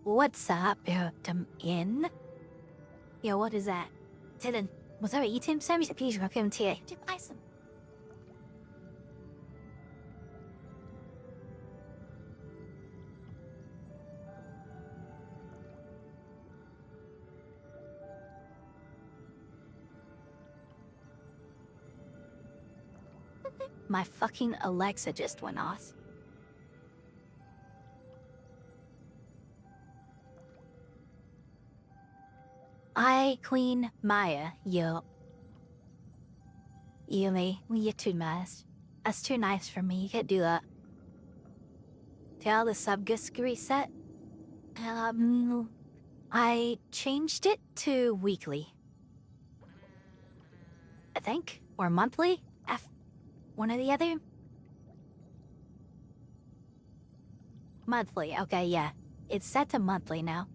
What's up, in? Yo, what is that? Dylan, was I eating? Send me a piece of him tea. Did buy some? My fucking Alexa just went off. Queen Maya, you me, you're too nice. That's too nice for me, you can't do that. Tell the subgusc reset. I changed it to weekly. I think, or monthly? One or the other? Monthly, okay, yeah. It's set to monthly now.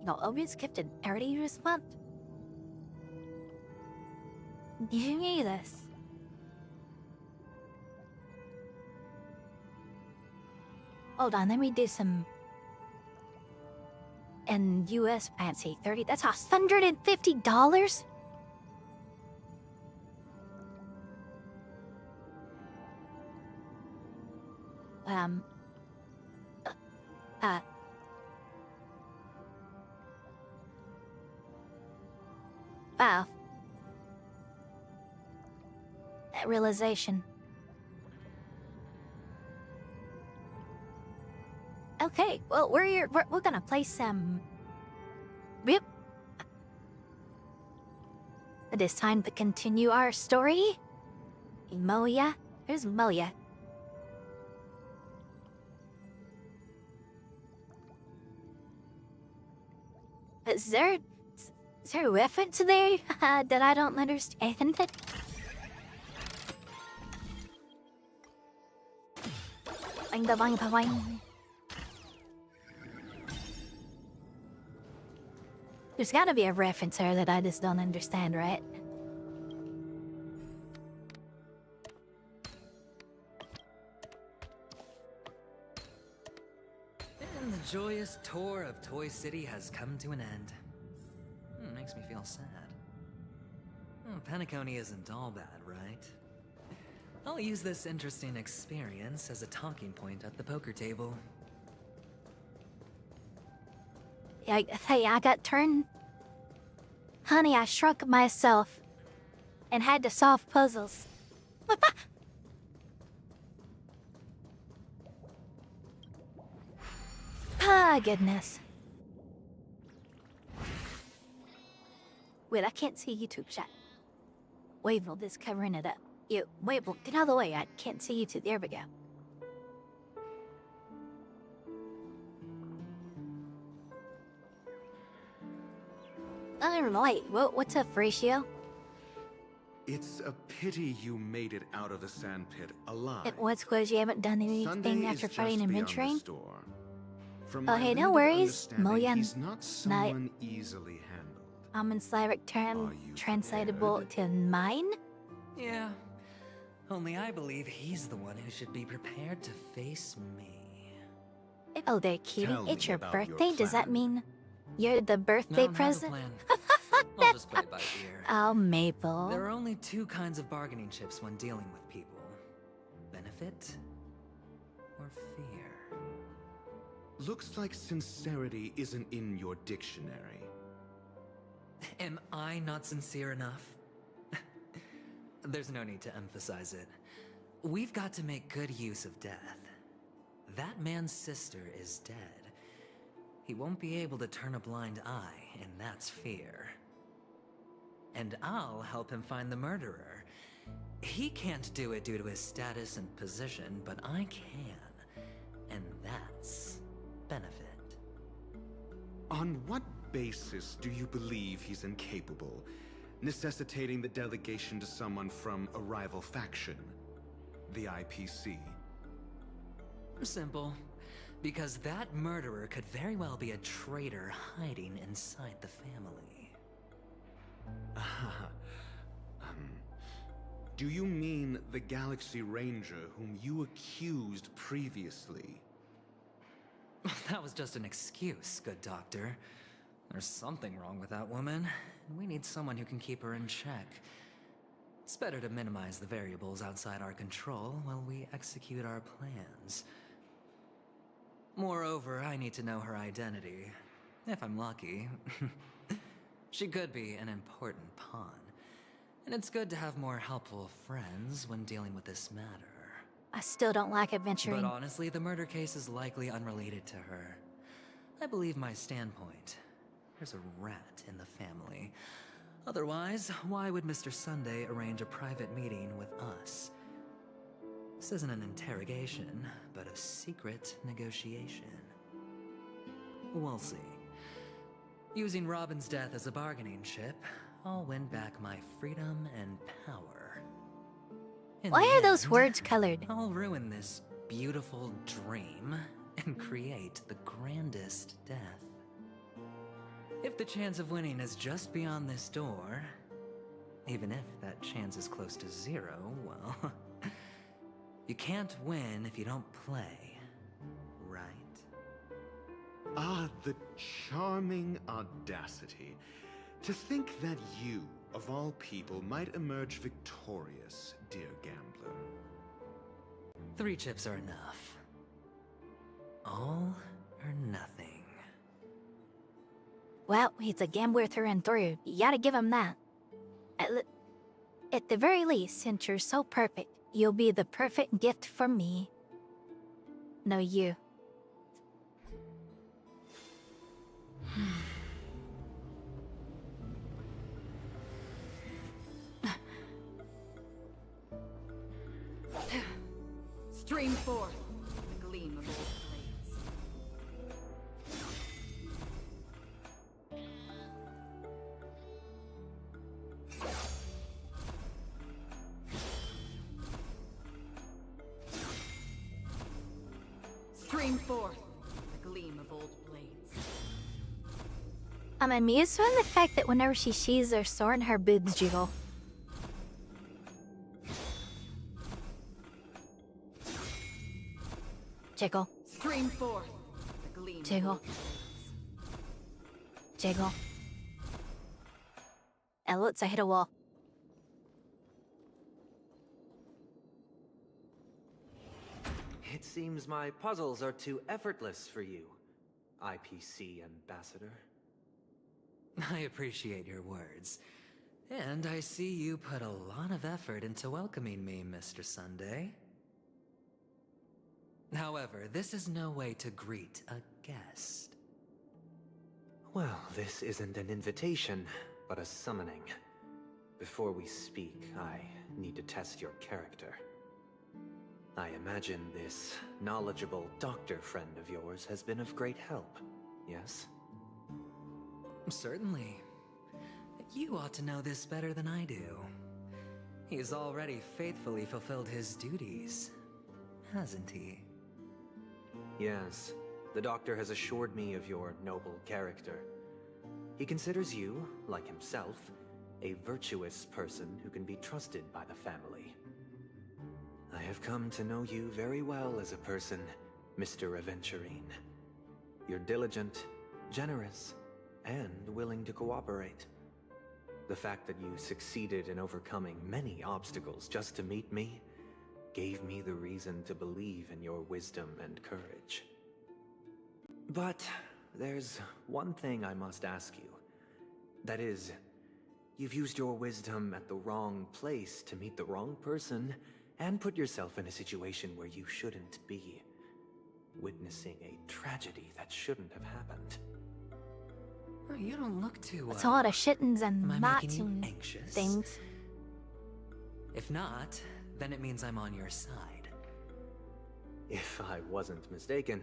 You'll always gift an early this month. You need this. Hold on, let me do some... And US fancy 30, that's $150? Wow. that realization. Okay, well, we're gonna play some... Yep. It is time to continue our story. Moya? Where's Moya? Is there a reference there that I don't understand? Bang da bang da bang. There's gotta be a reference here that I just don't understand, right? And the joyous tour of Toy City has come to an end. Makes me feel sad. Penacony isn't all bad, right? I'll use this interesting experience as a talking point at the poker table. Hey, I got turned. Honey, I shrunk myself and had to solve puzzles. Ah, goodness. Wait, I can't see YouTube chat. Wavell is covering it up. You, Wavell, get out of the way. I can't see YouTube. There we go. Wait, what's up, Ratio? It's a pity you made it out of the sandpit alive. It was because you haven't done anything Sunday after is fighting just and beyond the venturing? store. From Oh, my hey, no limited worries. understanding, Moyan. He's not someone easily handled. I'm in Slavic term Are you translatable prepared? to mine? Yeah. Only I believe he's the one who should be prepared to face me. Oh there, cutie. Tell It's me your about your birthday. Does that plan. mean you're the birthday No, present? not a plan. I'll just play it by ear. Oh, Maple. There are only two kinds of bargaining chips when dealing with people. Benefit or fear. Looks like sincerity isn't in your dictionary. Am I not sincere enough? There's no need to emphasize it. We've got to make good use of death. That man's sister is dead. He won't be able to turn a blind eye, and that's fear. And I'll help him find the murderer. He can't do it due to his status and position, but I can. And that's benefit. On what basis do you believe he's incapable, necessitating the delegation to someone from a rival faction, the IPC? Simple. Because that murderer could very well be a traitor hiding inside the family. Do you mean the Galaxy Ranger whom you accused previously? That was just an excuse, good doctor. There's something wrong with that woman, and we need someone who can keep her in check. It's better to minimize the variables outside our control while we execute our plans. Moreover, I need to know her identity. If I'm lucky. She could be an important pawn. And it's good to have more helpful friends when dealing with this matter. I still don't like adventuring. But honestly, the murder case is likely unrelated to her. I believe my standpoint. There's a rat in the family. Otherwise, why would Mr. Sunday arrange a private meeting with us? This isn't an interrogation, but a secret negotiation. We'll see. Using Robin's death as a bargaining chip, I'll win back my freedom and power. In Why the are those end, words colored? I'll ruin this beautiful dream and create the grandest death. If the chance of winning is just beyond this door, even if that chance is close to zero, well, you can't win if you don't play, right? Ah, the charming audacity. To think that you, of all people, might emerge victorious, dear gambler. 3 chips are enough. All or nothing. Well, he's a gambler through and through. You gotta give him that. At the very least, since you're so perfect, you'll be the perfect gift for me. No, you. Stream forth the gleam of old blades. Stream forth the gleam of old blades. I'm amused by the fact that whenever she sheathes her sword, her boobs jiggle. Jiggle. Stream forth the gleam Jiggle. of old blades. Jiggle. And looks, I hit a wall. It seems my puzzles are too effortless for you, IPC Ambassador. I appreciate your words. And I see you put a lot of effort into welcoming me, Mr. Sunday. However, this is no way to greet a guest. Well, this isn't an invitation, but a summoning. Before we speak, I need to test your character. I imagine this knowledgeable doctor friend of yours has been of great help, yes? Certainly. You ought to know this better than I do. He's already faithfully fulfilled his duties, hasn't he? Yes, the doctor has assured me of your noble character. He considers you, like himself, a virtuous person who can be trusted by the family. I have come to know you very well as a person, Mr. Aventurine. You're diligent, generous, and willing to cooperate. The fact that you succeeded in overcoming many obstacles just to meet me gave me the reason to believe in your wisdom and courage. But there's one thing I must ask you. That is, you've used your wisdom at the wrong place to meet the wrong person and put yourself in a situation where you shouldn't be, witnessing a tragedy that shouldn't have happened. You don't look too It's a lot of shittins and Am I mats making you and anxious? things. If not, then it means I'm on your side. If I wasn't mistaken,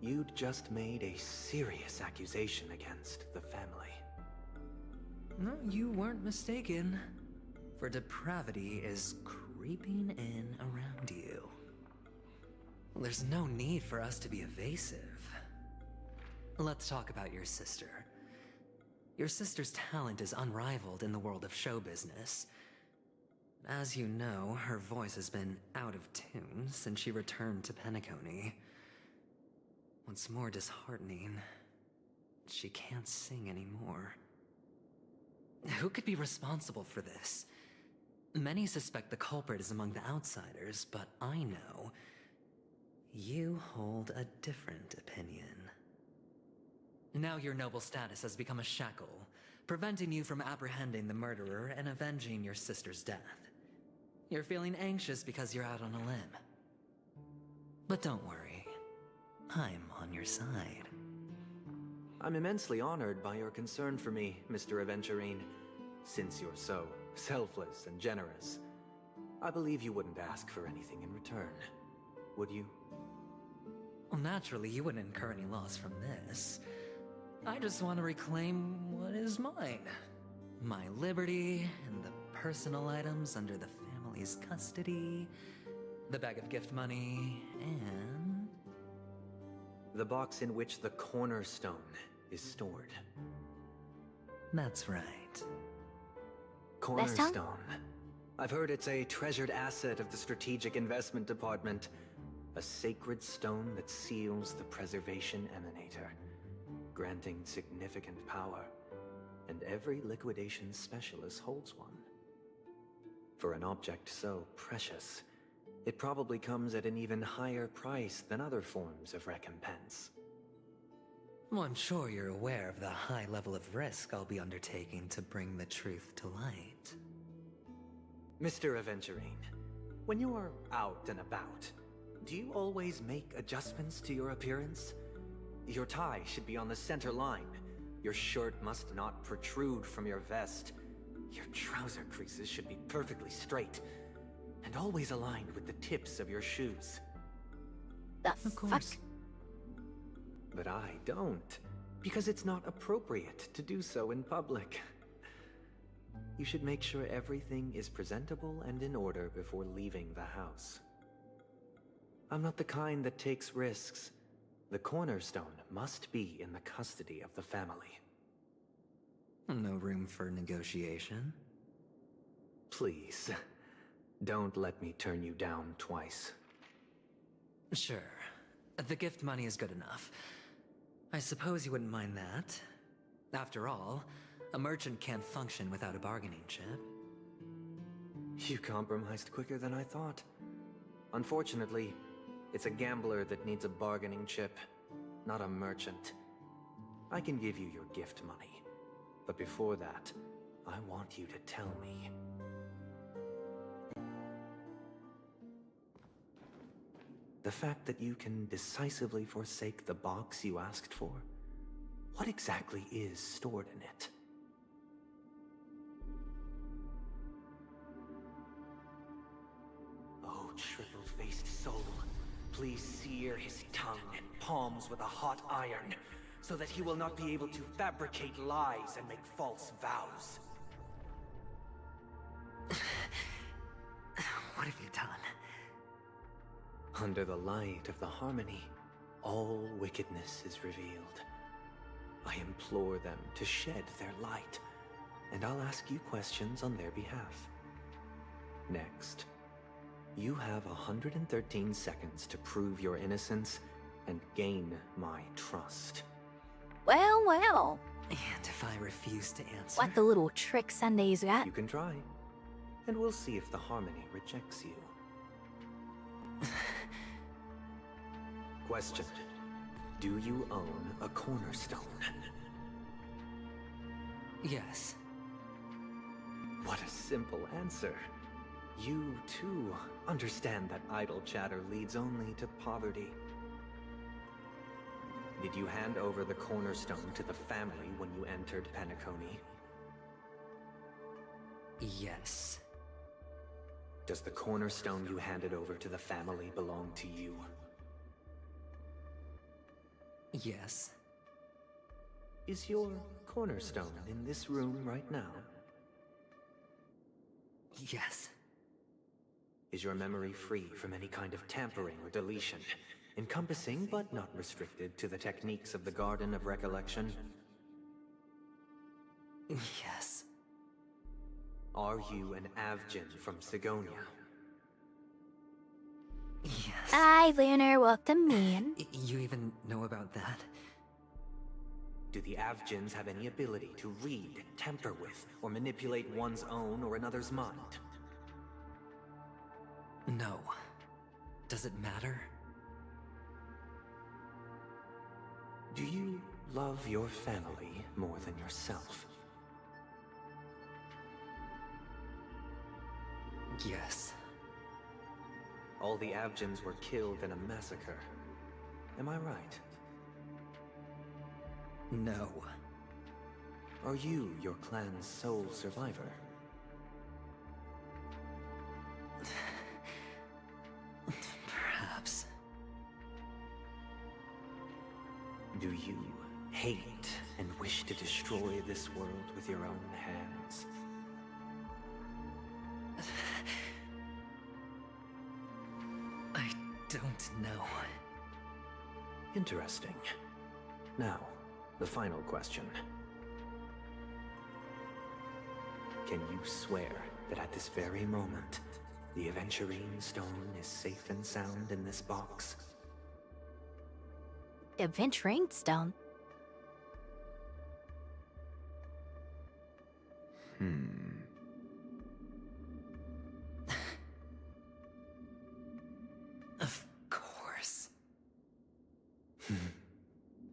you'd just made a serious accusation against the family. No, you weren't mistaken. For depravity is creeping in around you. There's no need for us to be evasive. Let's talk about your sister. Your sister's talent is unrivaled in the world of show business. As you know, her voice has been out of tune since she returned to Penacony. What's more disheartening, she can't sing anymore. Who could be responsible for this? Many suspect the culprit is among the outsiders, but I know you hold a different opinion. Now your noble status has become a shackle, preventing you from apprehending the murderer and avenging your sister's death. You're feeling anxious because you're out on a limb. But don't worry, I'm on your side. I'm immensely honored by your concern for me, Mr. Aventurine. Since you're so selfless and generous, I believe you wouldn't ask for anything in return, would you? Well, naturally, you wouldn't incur any loss from this. I just want to reclaim what is mine. My liberty and the personal items under the family's custody, the bag of gift money, and... The box in which the cornerstone is stored. That's right. Last time? Cornerstone. I've heard it's a treasured asset of the Strategic Investment Department. A sacred stone that seals the Preservation Emanator, granting significant power, and every liquidation specialist holds one. For an object so precious, it probably comes at an even higher price than other forms of recompense. Well, I'm sure you're aware of the high level of risk I'll be undertaking to bring the truth to light. Mr. Aventurine, when you're out and about, do you always make adjustments to your appearance? Your tie should be on the center line. Your shirt must not protrude from your vest. Your trouser creases should be perfectly straight, and always aligned with the tips of your shoes. The Of course. But I don't, because it's not appropriate to do so in public. You should make sure everything is presentable and in order before leaving the house. I'm not the kind that takes risks. The cornerstone must be in the custody of the family. No room for negotiation. Please, don't let me turn you down twice. Sure. The gift money is good enough. I suppose you wouldn't mind that. After all, a merchant can't function without a bargaining chip. You compromised quicker than I thought. Unfortunately, it's a gambler that needs a bargaining chip, not a merchant. I can give you your gift money, but before that, I want you to tell me. The fact that you can decisively forsake the box you asked for, what exactly is stored in it? Oh, triple-faced soul, please sear his tongue and palms with a hot iron, so that he will not be able to fabricate lies and make false vows. What have you done? Under the light of the harmony, all wickedness is revealed. I implore them to shed their light, and I'll ask you questions on their behalf. Next, you have 113 seconds to prove your innocence and gain my trust. Well, well. And if I refuse to answer? What the little trick Sundays got? You can try, and we'll see if the harmony rejects you. Question. Do you own a cornerstone? Yes. What a simple answer. You, too, understand that idle chatter leads only to poverty. Did you hand over the cornerstone to the family when you entered Penacony? Yes. Does the cornerstone you handed over to the family belong to you? Yes. Is your cornerstone in this room right now? Yes. Is your memory free from any kind of tampering or deletion, encompassing but not restricted to the techniques of the Garden of Recollection? Yes. Are you an Avgin from Sigonia? Yes. Hi, Lunar. Welcome in. You even know about that? Do the Avgins have any ability to read, tamper with, or manipulate one's own or another's mind? No. Does it matter? Do you love your family more than yourself? Yes. All the Avgins were killed in a massacre. Am I right? No. Are you your clan's sole survivor? Perhaps. Do you hate and wish to destroy this world with your own hands? I don't know. Interesting. Now, the final question. Can you swear that at this very moment, the Aventurine stone is safe and sound in this box? Adventuring stone. Of course.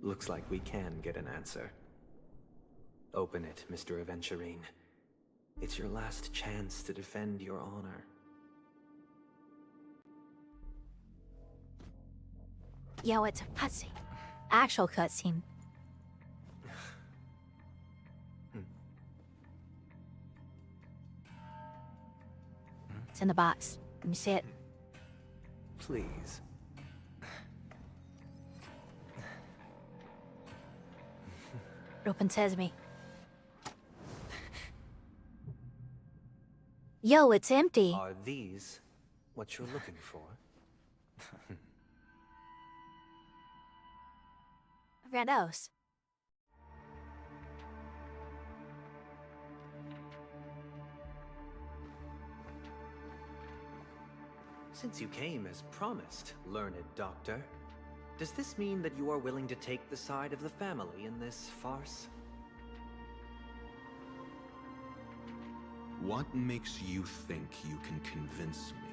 Looks like we can get an answer. Open it, Mr. Aventurine. It's your last chance to defend your honor. Yo, it's a cutscene. Actual cutscene. It's in the box. Let me see it. Please. Open sesame. Yo, it's empty. Are these what you're looking for? Randos. Since you came as promised, learned doctor, does this mean that you are willing to take the side of the family in this farce? What makes you think you can convince me?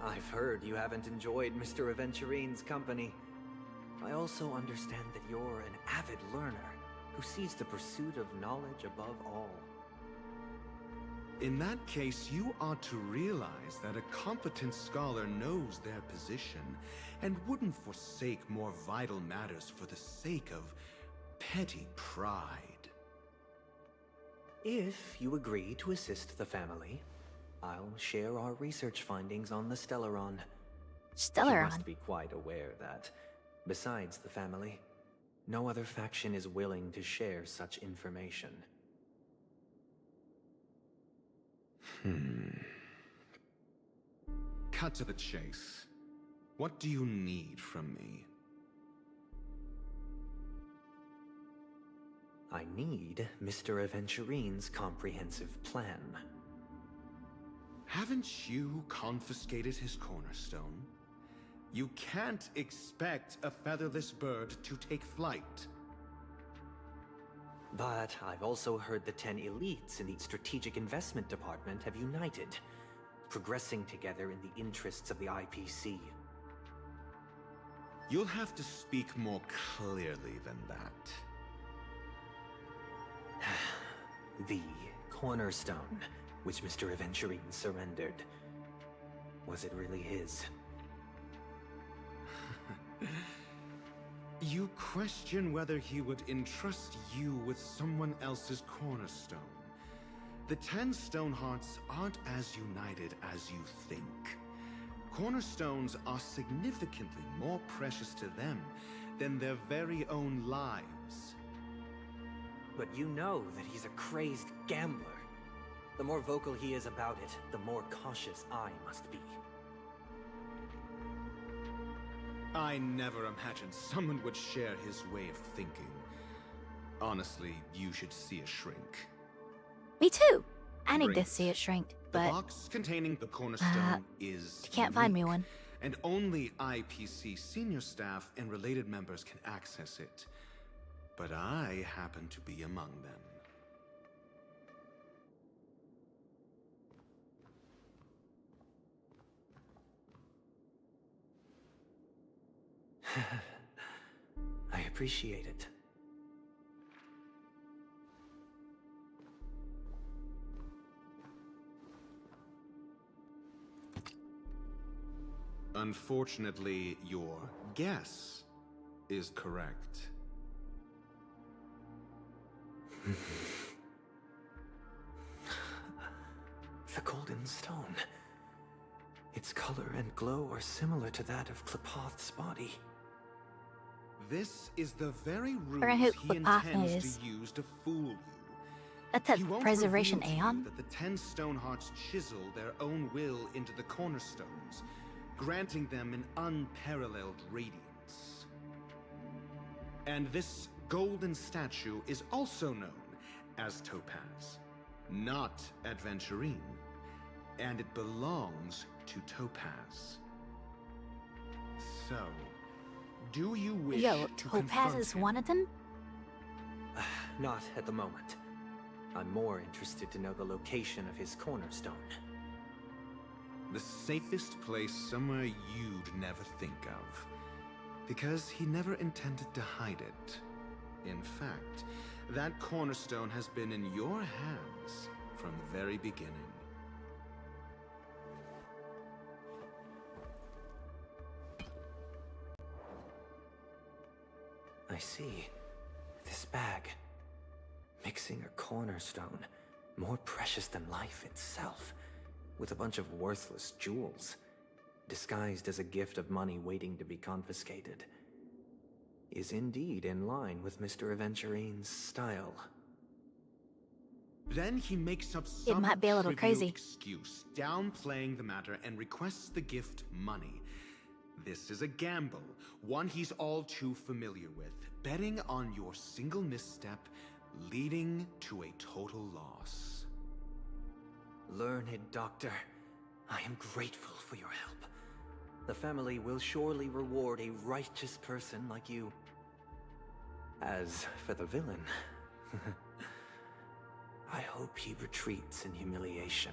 I've heard you haven't enjoyed Mr. Aventurine's company. I also understand that you're an avid learner who sees the pursuit of knowledge above all. In that case, you ought to realize that a competent scholar knows their position and wouldn't forsake more vital matters for the sake of petty pride. If you agree to assist the family, I'll share our research findings on the Stellaron. You must be quite aware that, besides the family, no other faction is willing to share such information. Cut to the chase. What do you need from me? I need Mr. Aventurine's comprehensive plan. Haven't you confiscated his cornerstone? You can't expect a featherless bird to take flight. But I've also heard the 10 elites in the Strategic Investment Department have united, progressing together in the interests of the IPC. You'll have to speak more clearly than that. The cornerstone, which Mr. Aventurine surrendered. Was it really his? You question whether he would entrust you with someone else's cornerstone. The 10 Stonehearts aren't as united as you think. Cornerstones are significantly more precious to them than their very own lives. But you know that he's a crazed gambler. The more vocal he is about it, the more cautious I must be. I never imagined someone would share his way of thinking. Honestly, you should see a shrink. Me too. I need Bring to see it shrink, The but box containing the cornerstone is you can't find me unique, one. and only IPC senior staff and related members can access it. But I happen to be among them. I appreciate it. Unfortunately, your guess is correct. The golden stone. Its color and glow are similar to that of Klepoth's body. This is the very Or who ruse he Klepoth intends is. to use to fool you. That's a He won't preservation reveal to you aeon. that the 10 Stonehearts chisel their own will into the cornerstones, granting them an unparalleled radiance. And this golden statue is also known as Topaz, not Adventurine, and it belongs to Topaz. So, do you wish Yo, to Topaz confront is him? one of them? Not at the moment. I'm more interested to know the location of his cornerstone. The safest place somewhere you'd never think of. Because he never intended to hide it. In fact, That cornerstone has been in your hands from the very beginning. I see. This bag. Mixing a cornerstone, more precious than life itself, with a bunch of worthless jewels, disguised as a gift of money waiting to be confiscated, is indeed in line with Mr. Aventurine's style. Then he makes up some might be a little trivial crazy. excuse, downplaying the matter, and requests the gift money. This is a gamble, one he's all too familiar with, betting on your single misstep, leading to a total loss. Learned Doctor, I am grateful for your help. The family will surely reward a righteous person like you. As for the villain, I hope he retreats in humiliation.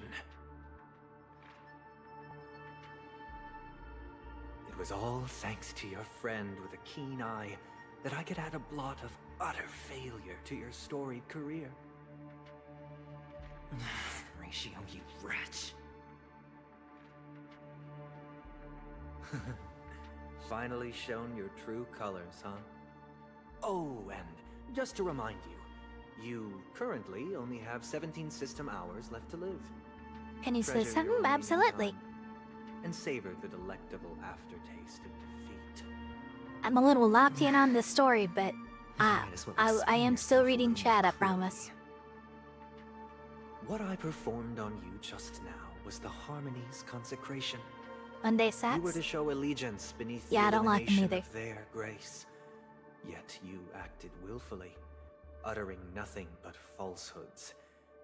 It was all thanks to your friend with a keen eye that I could add a blot of utter failure to your storied career. Ratio, you wretch. Finally shown your true colors, huh? Oh, and just to remind you, you currently only have 17 system hours left to live. Can you say Treasure your something? remaining Absolutely. time and savor the delectable aftertaste of defeat. I'm a little locked in on this story, but Might as well I explain am still yourself a reading little chat, I more clearly. promise. What I performed on you just now was the Harmony's consecration. Monday You were sats? to show allegiance beneath Yeah, I the don't like them illumination either. of their grace. Yet you acted willfully, uttering nothing but falsehoods,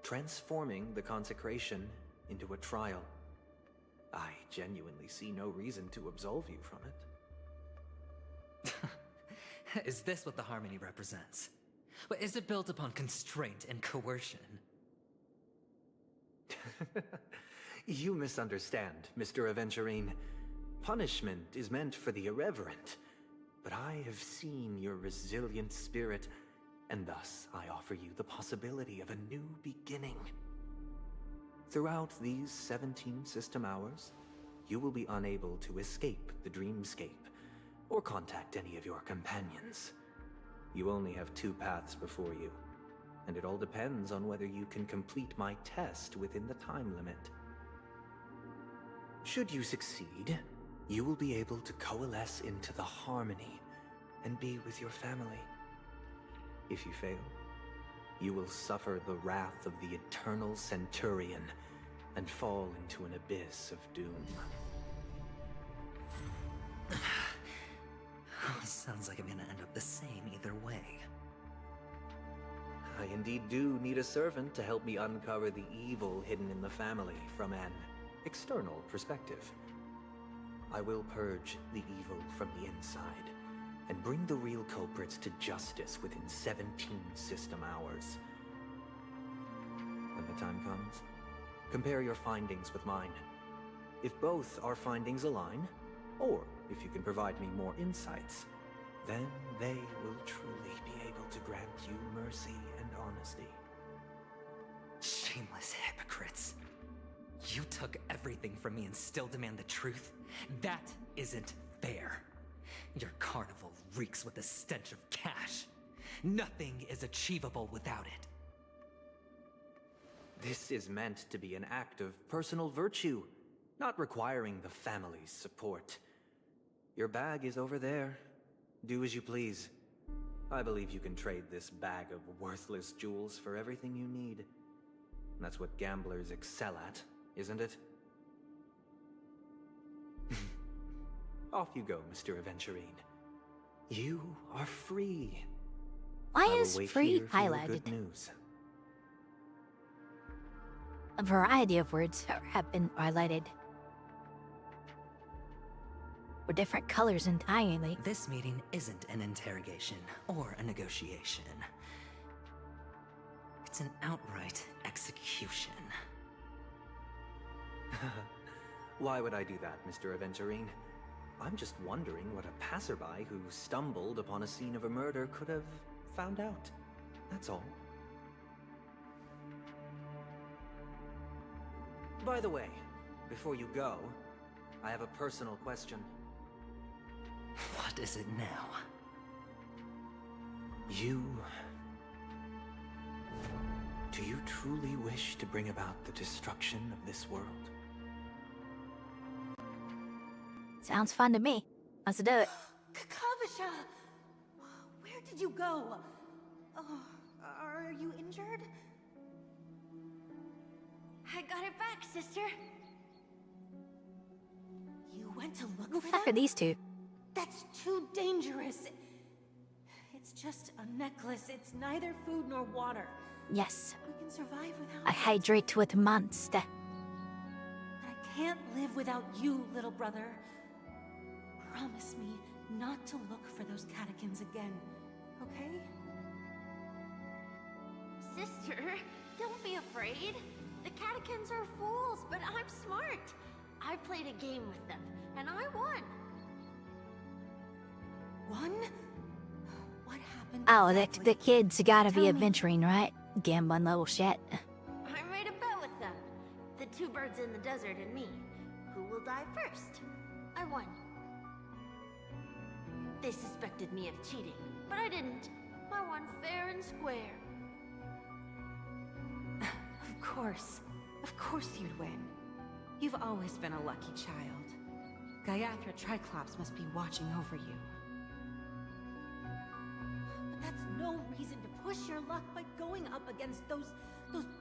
transforming the consecration into a trial. I genuinely see no reason to absolve you from it. Is this what the Harmony represents? But is it built upon constraint and coercion? You misunderstand, Mr. Aventurine. Punishment is meant for the irreverent. But I have seen your resilient spirit, and thus I offer you the possibility of a new beginning. Throughout these 17 system hours, you will be unable to escape the dreamscape, or contact any of your companions. You only have 2 paths before you, and it all depends on whether you can complete my test within the time limit. Should you succeed, you will be able to coalesce into the Harmony and be with your family. If you fail, you will suffer the wrath of the Eternal Centurion and fall into an abyss of doom. Sounds like I'm gonna end up the same either way. I indeed do need a servant to help me uncover the evil hidden in the family from an external perspective. I will purge the evil from the inside and bring the real culprits to justice within 17 system hours. When the time comes, compare your findings with mine. If both our findings align, or if you can provide me more insights, then they will truly be able to grant you mercy and honesty. Shameless hypocrites. You took everything from me and still demand the truth? That isn't fair. Your carnival reeks with the stench of cash. Nothing is achievable without it. This is meant to be an act of personal virtue, not requiring the family's support. Your bag is over there. Do as you please. I believe you can trade this bag of worthless jewels for everything you need. That's what gamblers excel at, isn't it? Off you go, Mr. Aventurine. You are free. Why I will is wait free here for your highlighted? good news. A variety of words have been highlighted. Or different colors entirely. This meeting isn't an interrogation or a negotiation. It's an outright execution. Why would I do that, Mr. Aventurine? I'm just wondering what a passerby who stumbled upon a scene of a murder could have found out. That's all. By the way, before you go, I have a personal question. What is it now? Do you truly wish to bring about the destruction of this world? Sounds fun to me. Let's do it. Kakavasha! Where did you go? Oh, are you injured? I got it back, sister. You went to look Who the for fuck them? are these two? That's too dangerous. It's just a necklace. It's neither food nor water. Yes, We can survive without I it. hydrate with monster. But I can't live without you, little brother. Promise me not to look for those catechins again, okay? Sister, don't be afraid. The catechins are fools, but I'm smart. I played a game with them, and I won. One? What happened Oh, exactly? the kids gotta be Tell me. adventuring, right? Gambling little shit. I made a bet with them. The two birds in the desert and me. Who will die first? I won. They suspected me of cheating, but I didn't. I won fair and square. Of course you'd win. You've always been a lucky child. Gaiathra Triclops must be watching over you. But that's no reason to push your luck by going up against those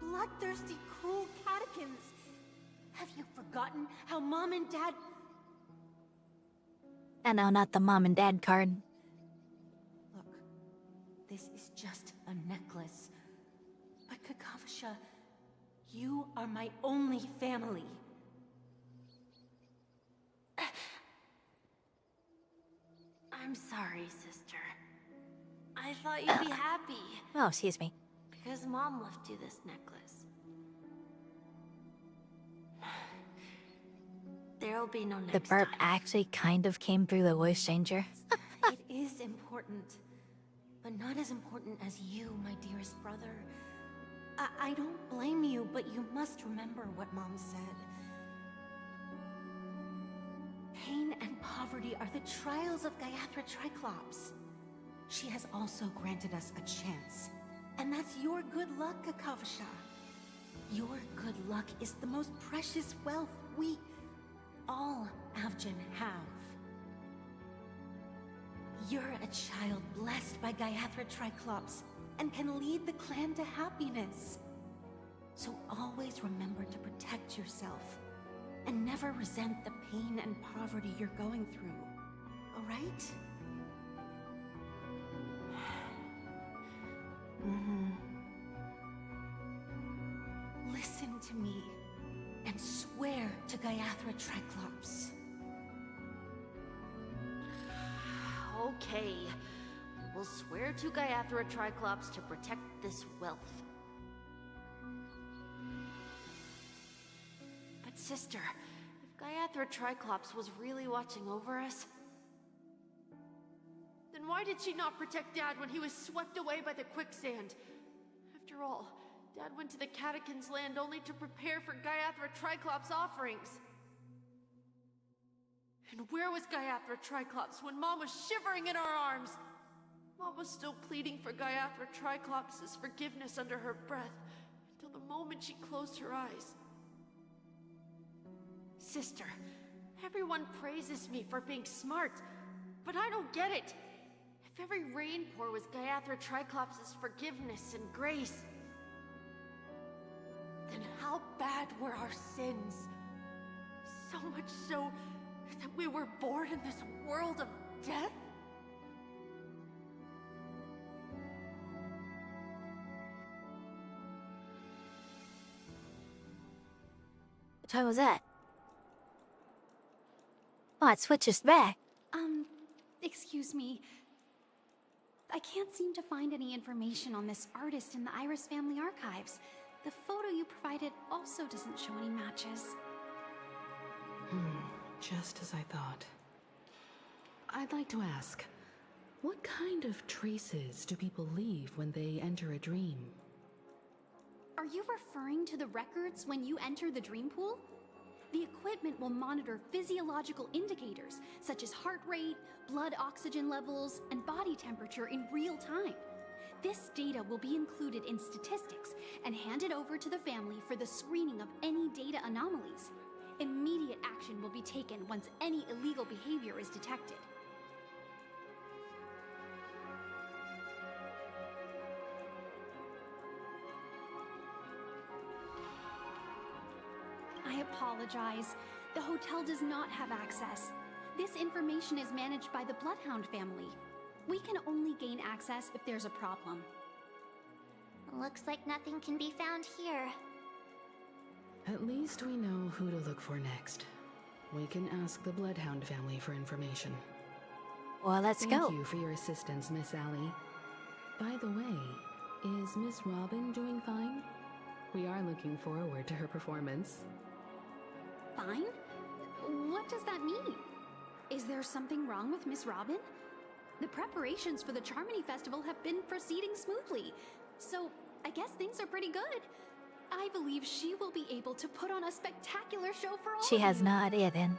bloodthirsty, cruel catechins. Have you forgotten how Mom and Dad... I know, not the mom and dad card. Look, this is just a necklace. But Kakavasha, you are my only family. I'm sorry, sister. I thought you'd be happy, Oh, excuse me. because Mom left you this necklace. There'll be no next The burp time. actually kind of came through the voice changer. It is important, but not as important as you, my dearest brother. I don't blame you, but you must remember what Mom said. Pain and poverty are the trials of Gaiathra Triclops. She has also granted us a chance. And that's your good luck, Kakavasha. Your good luck is the most precious wealth we, all Avgin, have. You're a child blessed by Gaiathra Triclops and can lead the clan to happiness. So always remember to protect yourself and never resent the pain and poverty you're going through. All right? Listen to me and swear to Gaiathra Triclops. Okay. We'll swear to Gaiathra Triclops to protect this wealth. But sister, if Gaiathra Triclops was really watching over us, then why did she not protect Dad when he was swept away by the quicksand? After all, Dad went to the Catechins' land only to prepare for Gaiathra Triclops' offerings. And where was Gaiathra Triclops when Mom was shivering in our arms? Mom was still pleading for Gaiathra Triclops' forgiveness under her breath, until the moment she closed her eyes. Sister, everyone praises me for being smart, but I don't get it. If every rainpour was Gaiathra Triclops' forgiveness and grace, then how bad were our sins? So much so that we were born in this world of death? What time was that? Oh, it switches back. Excuse me. I can't seem to find any information on this artist in the Iris family archives. The photo you provided also doesn't show any matches. Just as I thought. I'd like to ask, What kind of traces do people leave when they enter a dream? Are you referring to the records when you enter the dream pool? The equipment will monitor physiological indicators such as heart rate, blood oxygen levels, and body temperature in real time. This data will be included in statistics and handed over to the family for the screening of any data anomalies. Immediate action will be taken once any illegal behavior is detected. I apologize. The hotel does not have access. This information is managed by the Bloodhound family. We can only gain access if there's a problem. Looks like nothing can be found here. At least we know who to look for next. We can ask the Bloodhound family for information. Well, let's go. Thank you for your assistance, Miss Allie. By the way, is Miss Robin doing fine? We are looking forward to her performance. Fine? What does that mean? Is there something wrong with Miss Robin? The preparations for the Charmony Festival have been proceeding smoothly, so I guess things are pretty good. I believe she will be able to put on a spectacular show for all She of has you. no idea then.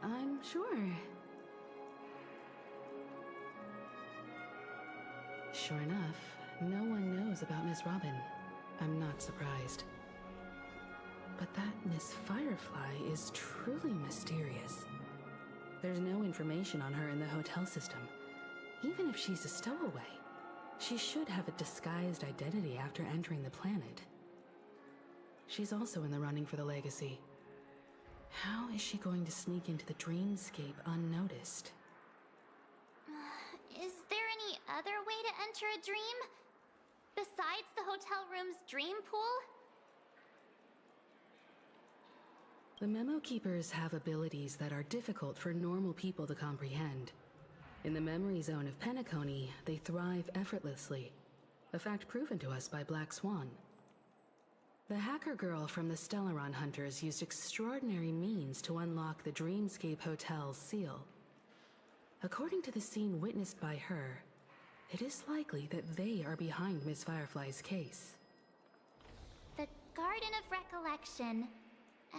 I'm sure. Sure enough, no one knows about Miss Robin. I'm not surprised. But that Miss Firefly is truly mysterious. There's no information on her in the hotel system. Even if she's a stowaway, she should have a disguised identity after entering the planet. She's also in the running for the legacy. How is she going to sneak into the dreamscape unnoticed? Is there any other way to enter a dream? Besides the hotel room's dream pool? The Memo Keepers have abilities that are difficult for normal people to comprehend. In the memory zone of Penacony, they thrive effortlessly, a fact proven to us by Black Swan. The hacker girl from the Stellaron Hunters used extraordinary means to unlock the Dreamscape Hotel's seal. According to the scene witnessed by her, it is likely that they are behind Miss Firefly's case. The Garden of Recollection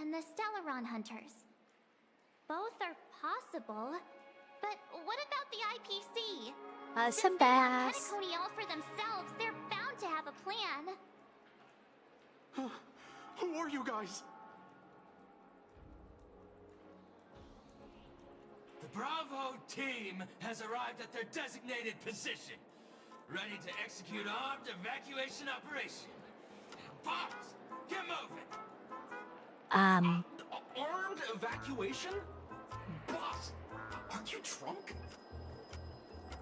and the Stellaron Hunters. Both are possible, but what about the IPC? Since they have Penacony all for themselves, they're bound to have a plan. Who are you guys? The Bravo team has arrived at their designated position, ready to execute armed evacuation operation. Boss, get moving! Armed evacuation? Boss, aren't you drunk?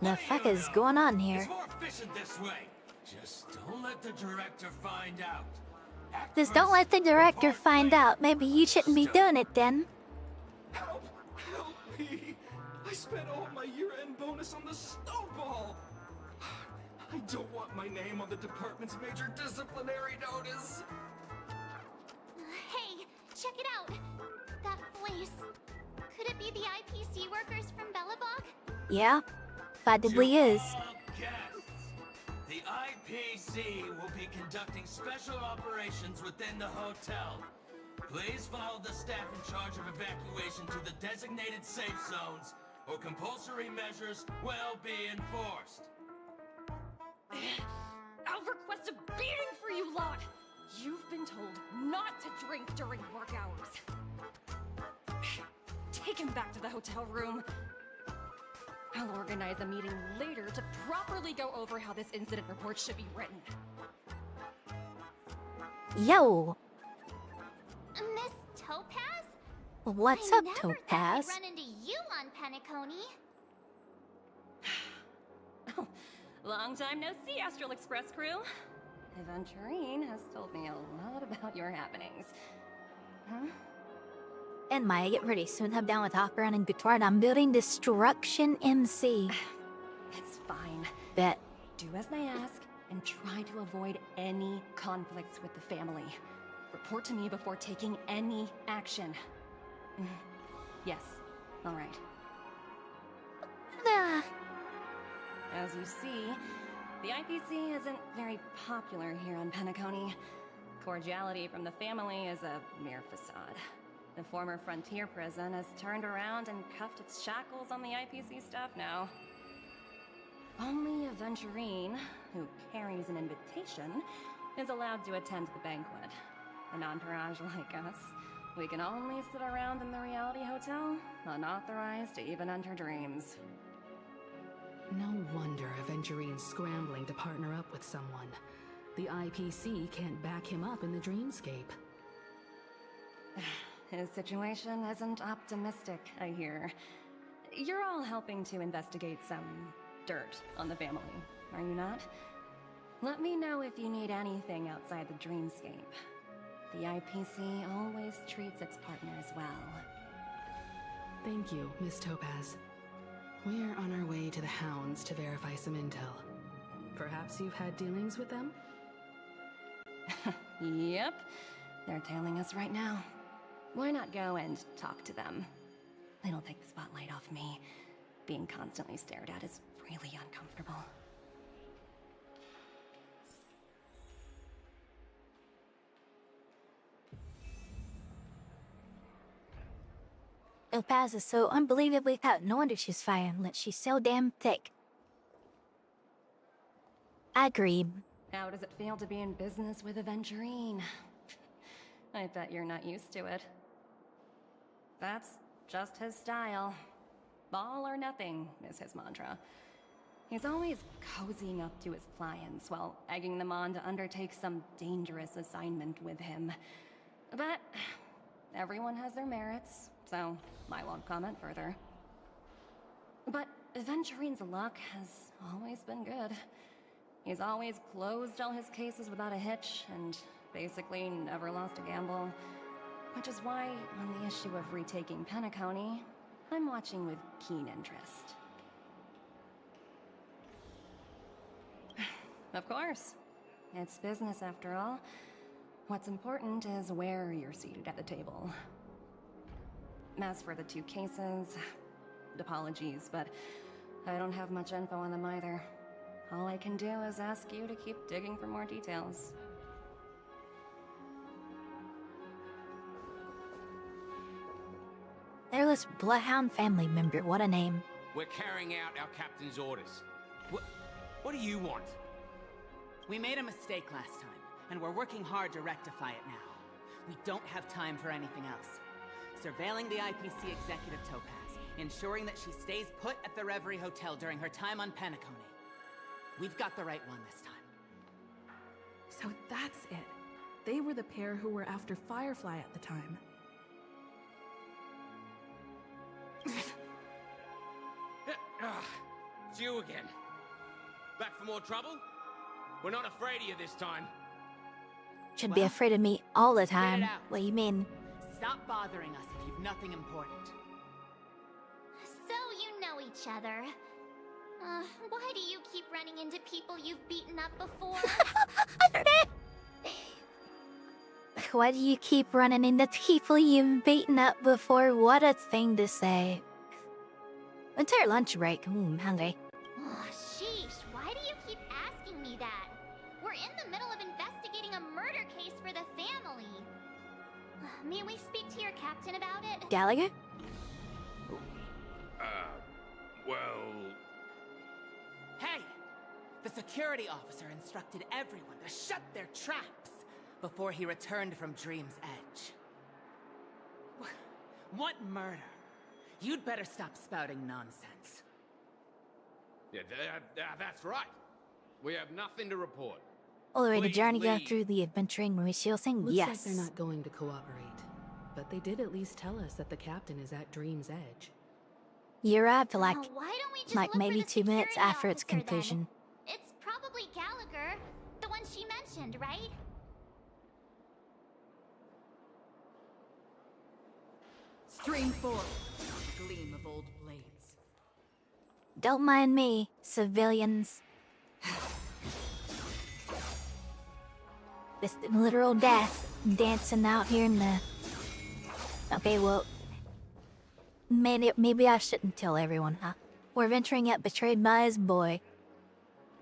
The fuck is going on here? It's more efficient this way. Just don't let the director find out. Just don't let the director find out. Maybe you shouldn't be doing it then. Help me! I spent all my year-end bonus on the snowball! I don't want my name on the department's major disciplinary notice! Hey, check it out. That voice. Could it be the IPC workers from Bellabog? Yeah, probably is. The IPC will be conducting special operations within the hotel. Please follow the staff in charge of evacuation to the designated safe zones, or compulsory measures will be enforced. I'll request a beating for you lot! You've been told not to drink during work hours. Take him back to the hotel room. I'll organize a meeting later to properly go over how this incident report should be written. Yo! Miss Topaz? What's up, Topaz? I never thought I'd run into you on Penacony. Long time no see, Astral Express crew. Aventurine has told me a lot about your happenings. Huh? And Maya, get ready. Soon have down with Operon and Guitar, and I'm building Destruction MC. It's fine. Bet. Do as I ask, and try to avoid any conflicts with the family. Report to me before taking any action. Yes. All right. Ah, As you see, the IPC isn't very popular here on Penacony. Cordiality from the family is a mere facade. The former frontier prison has turned around and cuffed its shackles on the IPC staff now. Only a Venturine, who carries an invitation, is allowed to attend the banquet. An entourage like us, we can only sit around in the reality hotel, unauthorized to even enter dreams. No wonder Aventurine's scrambling to partner up with someone. The IPC can't back him up in the dreamscape. His situation isn't optimistic, I hear. You're all helping to investigate some dirt on the family, are you not? Let me know if you need anything outside the dreamscape. The IPC always treats its partners well. Thank you, Miss Topaz. We're on our way to the Hounds to verify some intel. Perhaps you've had dealings with them? Yep. They're tailing us right now. Why not go and talk to them? It'll take the spotlight off me. Being constantly stared at is really uncomfortable. Topaz is so unbelievably fat. No wonder she's violent. She's so damn thick. Agreed. How does it feel to be in business with Aventurine? I bet you're not used to it. That's just his style. All or nothing is his mantra. He's always cozying up to his clients while egging them on to undertake some dangerous assignment with him. But everyone has their merits, so I won't comment further. But Aventurine's luck has always been good. He's always closed all his cases without a hitch, and basically never lost a gamble. Which is why, on the issue of retaking Penacony, I'm watching with keen interest. Of course. It's business after all. What's important is where you're seated at the table. As for the two cases, apologies, but I don't have much info on them either. All I can do is ask you to keep digging for more details. Hairless Bloodhound family member. What a name. We're carrying out our captain's orders. What do you want? We made a mistake last time, and we're working hard to rectify it now. We don't have time for anything else. Surveilling the IPC executive Topaz, ensuring that she stays put at the Reverie Hotel during her time on Penacony. We've got the right one this time. So that's it. They were the pair who were after Firefly at the time. It's you again. Back for more trouble? We're not afraid of you this time. Should be afraid of me all the time. What do you mean? Stop bothering us if you've nothing important. So you know each other. Why do you keep running into people you've beaten up before? Why do you keep running into people you've beaten up before? What a thing to say. Entire lunch break. I'm hungry. Oh, sheesh, why do you keep asking me that? We're in the middle of investigating a murder case for the family. May we speak to your captain about it? Gallagher? Well... Hey! The security officer instructed everyone to shut their traps before he returned from Dream's Edge. What murder? You'd better stop spouting nonsense. Yeah, that's right. We have nothing to report. All the way to Please Journey leave. through the adventuring Mauricio thing? Looks Yes. like they're not going to cooperate. But they did at least tell us that the captain is at Dream's Edge. You're right for Why don't we just look maybe for the 2 minutes security after its officer, then? conclusion. It's probably Gallagher, the one she mentioned, right? Stream 4. Gleam of old blades. Don't mind me, civilians. This literal death dancing out here in the... Okay, well... Maybe I shouldn't tell everyone, huh? We're venturing yet betrayed by his boy.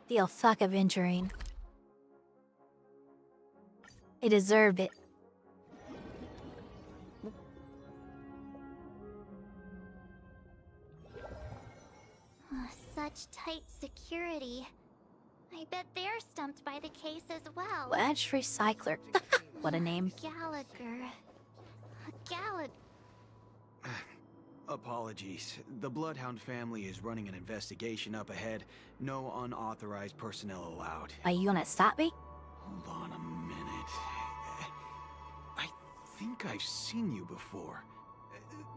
The fuck of venturing. He deserved it. Such tight security. I bet they're stumped by the case as well. Wedge Recycler. What a name. Gallagher. Gallagher. Apologies. The Bloodhound family is running an investigation up ahead. No unauthorized personnel allowed. Are you gonna stop me? Hold on a minute. I think I've seen you before.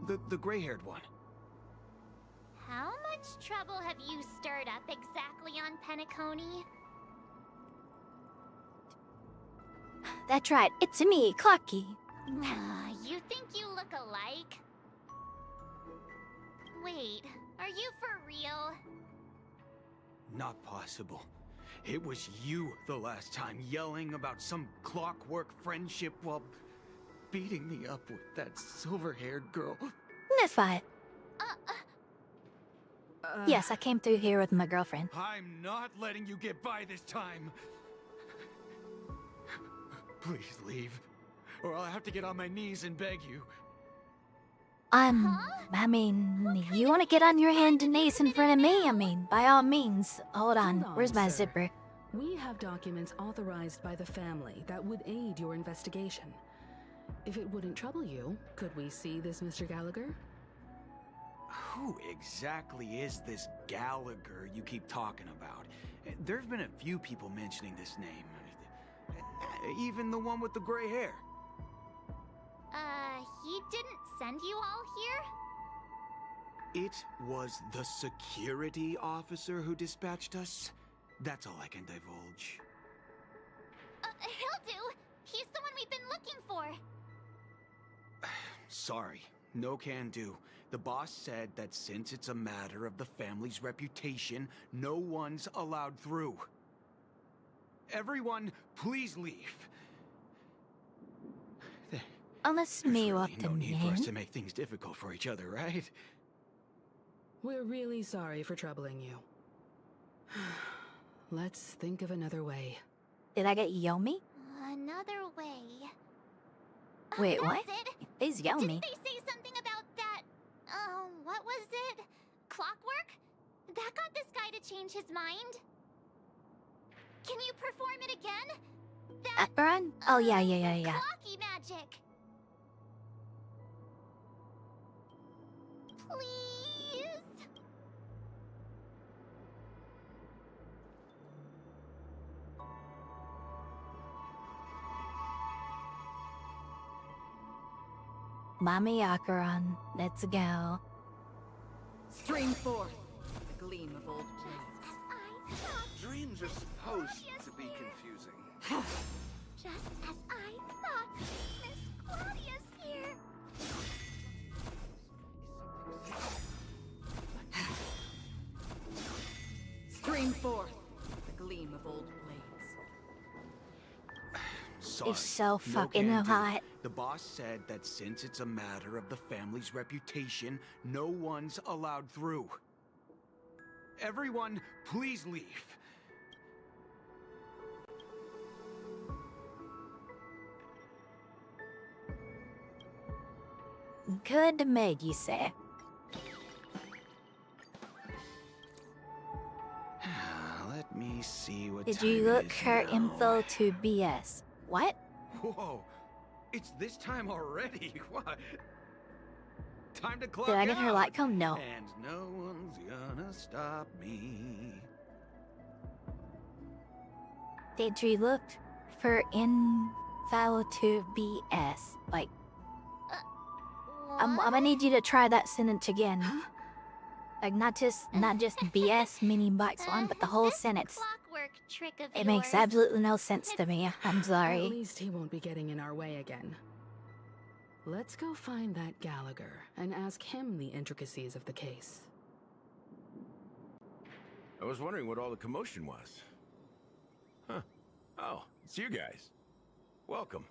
The gray-haired one. How much trouble have you stirred up exactly on Penacony? That's right, it's me, Clocky. You think you look alike? Wait, are you for real? Not possible. It was you the last time, yelling about some clockwork friendship while beating me up with that silver-haired girl. That's fine. Yes, I came through here with my girlfriend. I'm not letting you get by this time. Please leave, or I'll have to get on my knees and beg you. I mean, you want to get on your hand and knees in front of me? I mean, by all means. Hold on, where's my sir. zipper? We have documents authorized by the family that would aid your investigation. If it wouldn't trouble you, could we see this Mr. Gallagher? Who exactly is this Gallagher you keep talking about? There's been a few people mentioning this name. Even the one with the gray hair. He didn't send you all here? It was the security officer who dispatched us. That's all I can divulge. He'll do! He's the one we've been looking for! Sorry, no can do. The boss said that since it's a matter of the family's reputation, no one's allowed through. Everyone, please leave. Unless me There's up really the no need for us name. to make things difficult for each other, right? We're really sorry for troubling you. Let's think of another way. Did I get Yomi? Another way. Wait, That's what? it. Is Yomi? Didn't they say something about that? What was it? Clockwork? That got this guy to change his mind? Can you perform it again? That, Run? Oh, yeah. clocky magic. Please? Mommy Akaran, let's go. Stream forth the gleam of old blades. Dreams are supposed to be confusing. Just as I thought. Miss Claudia's here. Stream forth the gleam of old blades. Sorry, It's so no fucking can do. hot. The boss said that since it's a matter of the family's reputation, no one's allowed through. Everyone, please leave. Good Meg, you say. Let me see what Did time you it look is her now. info to BS? What? Whoa, it's this time already. What? Time to clock Did I get her out. light cone? No. And no one's gonna stop me. Did you look for info to BS? Like, I'm gonna need you to try that sentence again. Like, not just BS meaning black swan, but the whole sentence. Clockwork trick of It makes yours. absolutely no sense to me. I'm At sorry. least he won't be getting in our way again. Let's go find that Gallagher and ask him the intricacies of the case. I was wondering what all the commotion was. Huh. Oh, it's you guys. Welcome.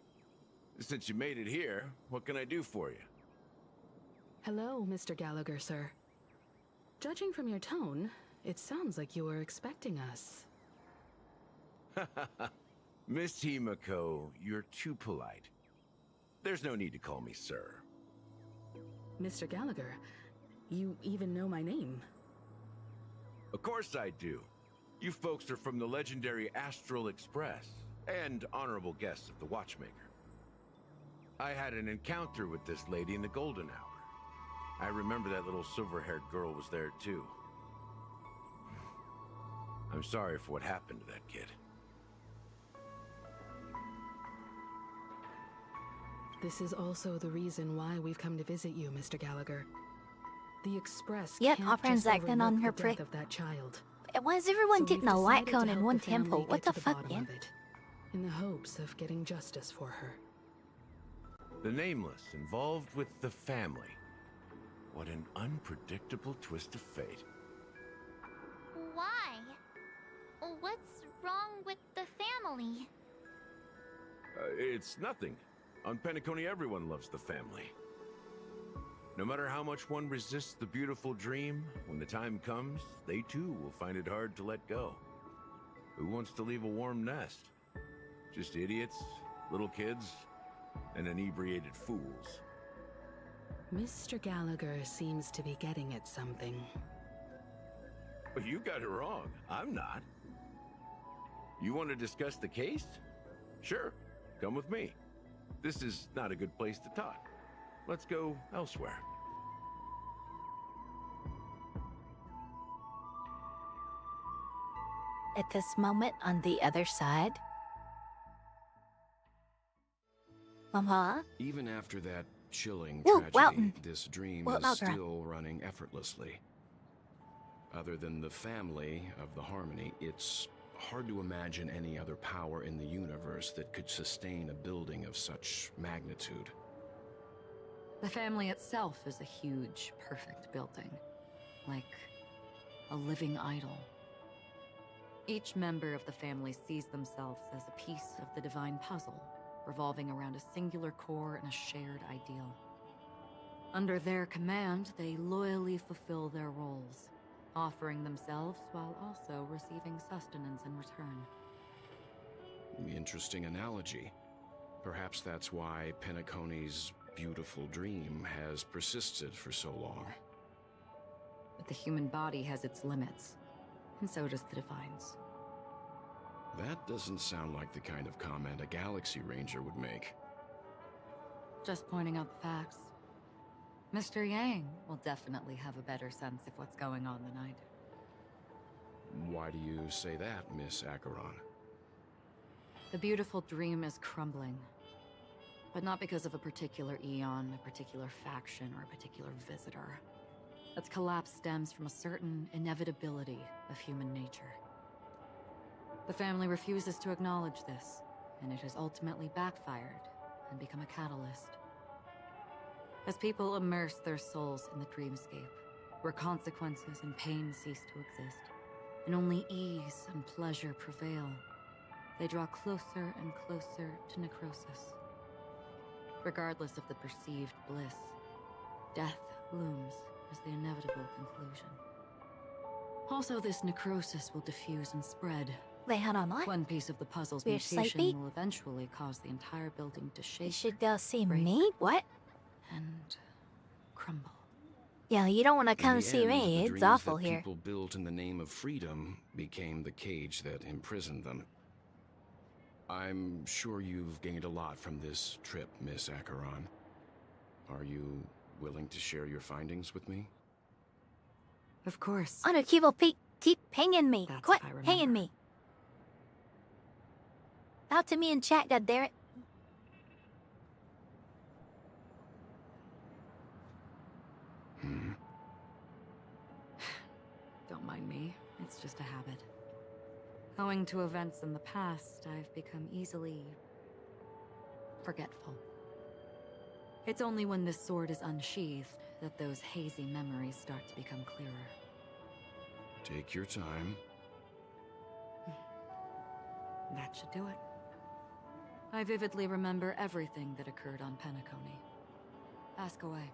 Since you made it here, what can I do for you? Hello, Mr. Gallagher, sir. Judging from your tone, it sounds like you were expecting us. Miss Himiko, you're too polite. There's no need to call me sir. Mr. Gallagher, you even know my name. Of course I do. You folks are from the legendary Astral Express, and honorable guests of the Watchmaker. I had an encounter with this lady in the Golden Hour. I remember that little silver-haired girl was there too. I'm sorry for what happened to that kid. This is also the reason why we've come to visit you, Mr. Gallagher. The Express Yep, can't our friend's just acting on overlook her the prick. death of that child. Why is everyone So getting we've a light decided cone to in help one the family temple? What get the to fuck, bottom man? of it, in the hopes of getting justice for her. The Nameless involved with the family. What an unpredictable twist of fate. Why? What's wrong with the family? It's nothing. On Penacony, everyone loves the family. No matter how much one resists the beautiful dream, when the time comes, they too will find it hard to let go. Who wants to leave a warm nest? Just idiots, little kids, and inebriated fools. Mr. Gallagher seems to be getting at something. But you got it wrong. I'm not. You want to discuss the case? Sure, come with me. This is not a good place to talk. Let's go elsewhere. At this moment on the other side. Even after that chilling Ooh, tragedy, Welton. this dream Well, is Welton. still running effortlessly. Other than the family of the Harmony, it's hard to imagine any other power in the universe that could sustain a building of such magnitude. The family itself is a huge, perfect building. Like a living idol. Each member of the family sees themselves as a piece of the divine puzzle, revolving around a singular core and a shared ideal. Under their command, they loyally fulfill their roles, offering themselves while also receiving sustenance in return. Interesting analogy. Perhaps that's why Penacony's beautiful dream has persisted for so long. But the human body has its limits, and so does the Divine's. That doesn't sound like the kind of comment a Galaxy Ranger would make. Just pointing out the facts. Mr. Yang will definitely have a better sense of what's going on than I do. Why do you say that, Miss Acheron? The beautiful dream is crumbling. But not because of a particular eon, a particular faction, or a particular visitor. Its collapse stems from a certain inevitability of human nature. The family refuses to acknowledge this, and it has ultimately backfired and become a catalyst. As people immerse their souls in the dreamscape, where consequences and pain cease to exist, and only ease and pleasure prevail, they draw closer and closer to necrosis. Regardless of the perceived bliss, death looms as the inevitable conclusion. Also, this necrosis will diffuse and spread. Wait, hold on, what? One piece of the puzzle's We're mutation sleepy? will eventually cause the entire building to shake. You should go see me? What? And crumble. Yeah, you don't want to In come the see end, me. the It's dreams awful that here. people built in the name of freedom became the cage that imprisoned them. I'm sure you've gained a lot from this trip, Miss Acheron. Are you willing to share your findings with me? Of course. Oh no, keep pinging me. That's Quit if I remember. pinging me. Out to me in chat, goddammit. Don't mind me. It's just a habit. Owing to events in the past, I've become easily forgetful. It's only when this sword is unsheathed that those hazy memories start to become clearer. Take your time. That should do it. I vividly remember everything that occurred on Penacony. Ask away.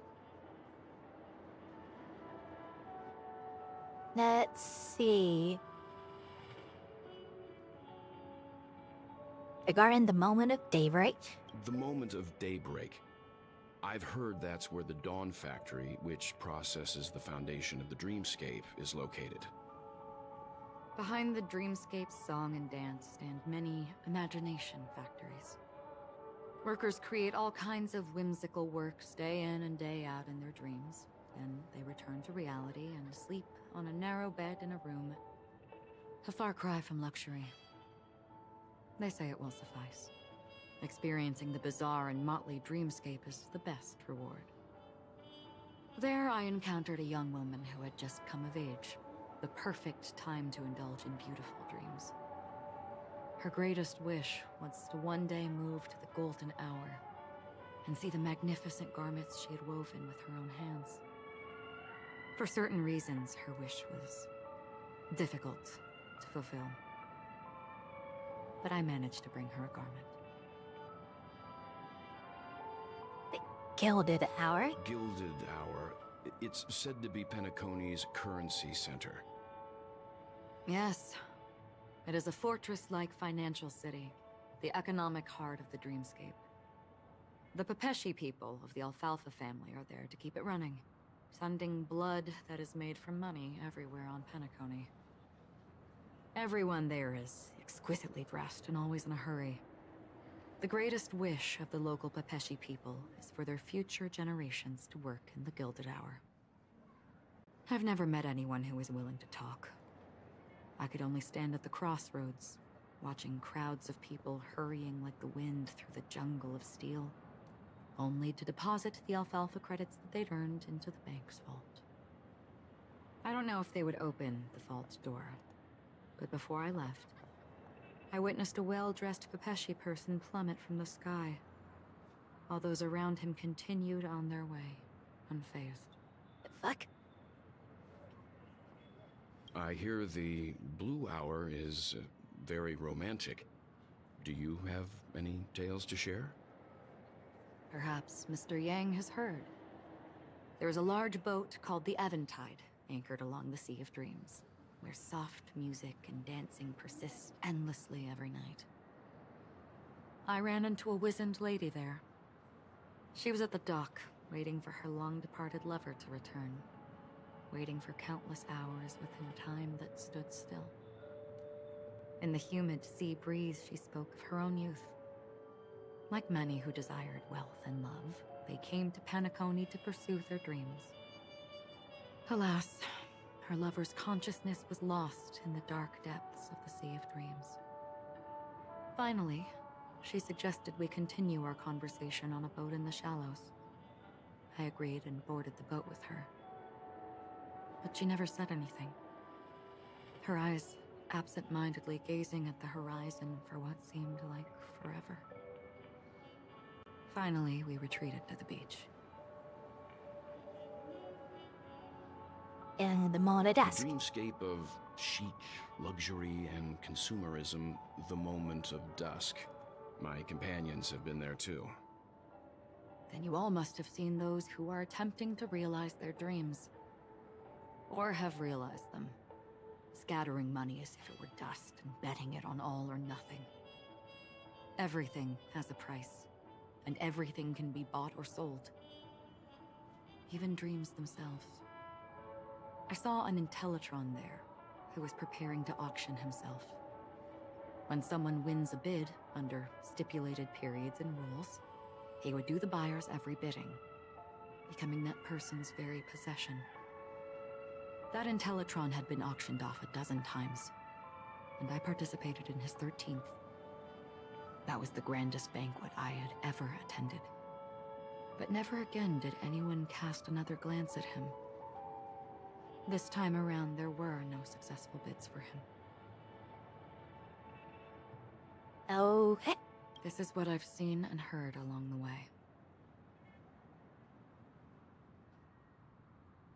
Let's see. Regarding the moment of daybreak. The moment of daybreak. I've heard that's where the Dawn Factory, which processes the foundation of the dreamscape, is located. Behind the dreamscape's song and dance stand many imagination factories. Workers create all kinds of whimsical works day in and day out in their dreams. Then they return to reality and sleep on a narrow bed in a room. A far cry from luxury. They say it will suffice. Experiencing the bizarre and motley dreamscape is the best reward. There I encountered a young woman who had just come of age. The perfect time to indulge in beautiful dreams. Her greatest wish was to one day move to the golden hour and see the magnificent garments she had woven with her own hands. For certain reasons, her wish was difficult to fulfill. But I managed to bring her a garment. The Gilded Hour? Gilded Hour. It's said to be Penacony's currency center. Yes. It is a fortress-like financial city, the economic heart of the dreamscape. The Pepeshi people of the Alfalfa family are there to keep it running, sending blood that is made from money everywhere on Penacony. Everyone there is exquisitely dressed and always in a hurry. The greatest wish of the local Pepeshi people is for their future generations to work in the Gilded Hour. I've never met anyone who is willing to talk. I could only stand at the crossroads, watching crowds of people hurrying like the wind through the jungle of steel, only to deposit the alfalfa credits that they'd earned into the bank's vault. I don't know if they would open the vault door, but before I left, I witnessed a well-dressed Pepeshi person plummet from the sky, while those around him continued on their way, unfazed. Fuck? I hear the Blue Hour is very romantic. Do you have any tales to share? Perhaps Mr. Yang has heard. There is a large boat called the Eventide, anchored along the Sea of Dreams, where soft music and dancing persist endlessly every night. I ran into a wizened lady there. She was at the dock, waiting for her long-departed lover to return, waiting for countless hours within time that stood still. In the humid sea breeze, she spoke of her own youth. Like many who desired wealth and love, they came to Penacony to pursue their dreams. Alas, her lover's consciousness was lost in the dark depths of the Sea of Dreams. Finally, she suggested we continue our conversation on a boat in the shallows. I agreed and boarded the boat with her. But she never said anything. Her eyes absent-mindedly gazing at the horizon for what seemed like forever. Finally, we retreated to the beach. In the morning dusk. The dreamscape of chic, luxury, and consumerism, the moment of dusk. My companions have been there too. Then you all must have seen those who are attempting to realize their dreams. Or have realized them. Scattering money as if it were dust and betting it on all or nothing. Everything has a price, and everything can be bought or sold. Even dreams themselves. I saw an Intellitron there, who was preparing to auction himself. When someone wins a bid, under stipulated periods and rules, he would do the buyer's every bidding, becoming that person's very possession. That Intellitron had been auctioned off a dozen times, and I participated in his 13th. That was the grandest banquet I had ever attended. But never again did anyone cast another glance at him. This time around, there were no successful bids for him. Okay. This is what I've seen and heard along the way.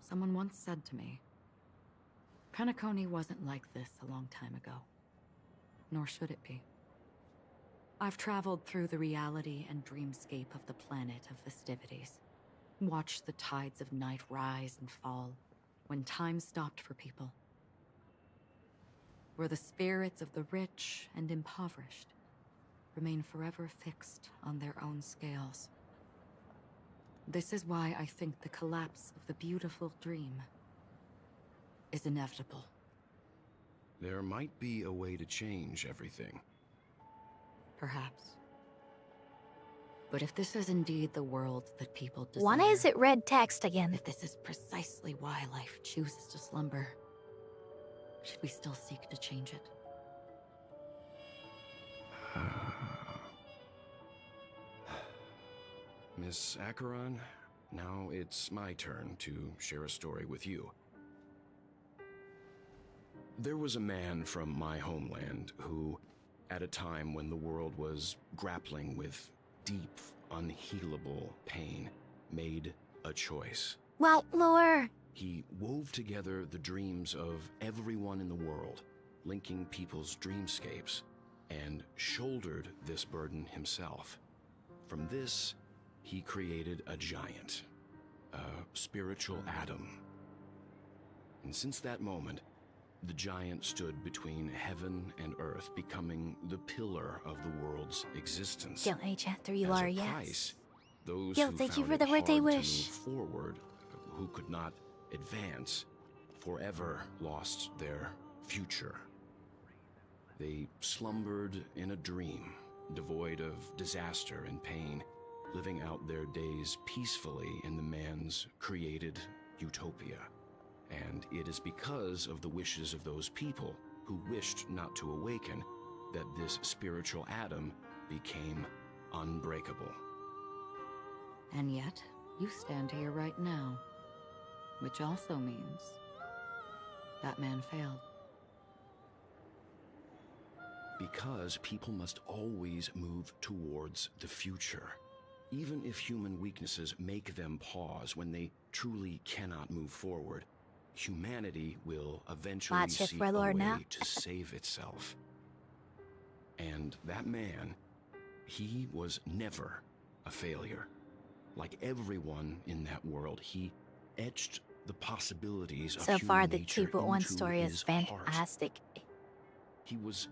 Someone once said to me, Penacony wasn't like this a long time ago. Nor should it be. I've traveled through the reality and dreamscape of the planet of festivities. Watched the tides of night rise and fall, when time stopped for people, where the spirits of the rich and impoverished remain forever fixed on their own scales. This is why I think the collapse of the beautiful dream is inevitable. There might be a way to change everything. Perhaps. But if this is indeed the world that people desire... Why is it red text again? If this is precisely why life chooses to slumber, should we still seek to change it? Miss Acheron, now it's my turn to share a story with you. There was a man from my homeland who, at a time when the world was grappling with deep, unhealable pain, made a choice. Well, lore. He wove together the dreams of everyone in the world, linking people's dreamscapes, and shouldered this burden himself. From this, he created a giant, a spiritual atom. And since that moment, the giant stood between heaven and earth, becoming the pillar of the world's existence. Don't age after you As are, a yes. price, those Yo, who thank you found for it the birthday hard wish. to move forward, who could not advance, forever lost their future. They slumbered in a dream, devoid of disaster and pain, living out their days peacefully in the man's created utopia. And it is because of the wishes of those people who wished not to awaken that this spiritual atom became unbreakable. And yet, you stand here right now. Which also means that man failed. Because people must always move towards the future. Even if human weaknesses make them pause when they truly cannot move forward, humanity will eventually Watch it seek for a Lord way now. to save itself. And that man, he was never a failure. Like everyone in that world, he etched the possibilities of So human far, the nature 2.1 into story is his heart. fantastic. He was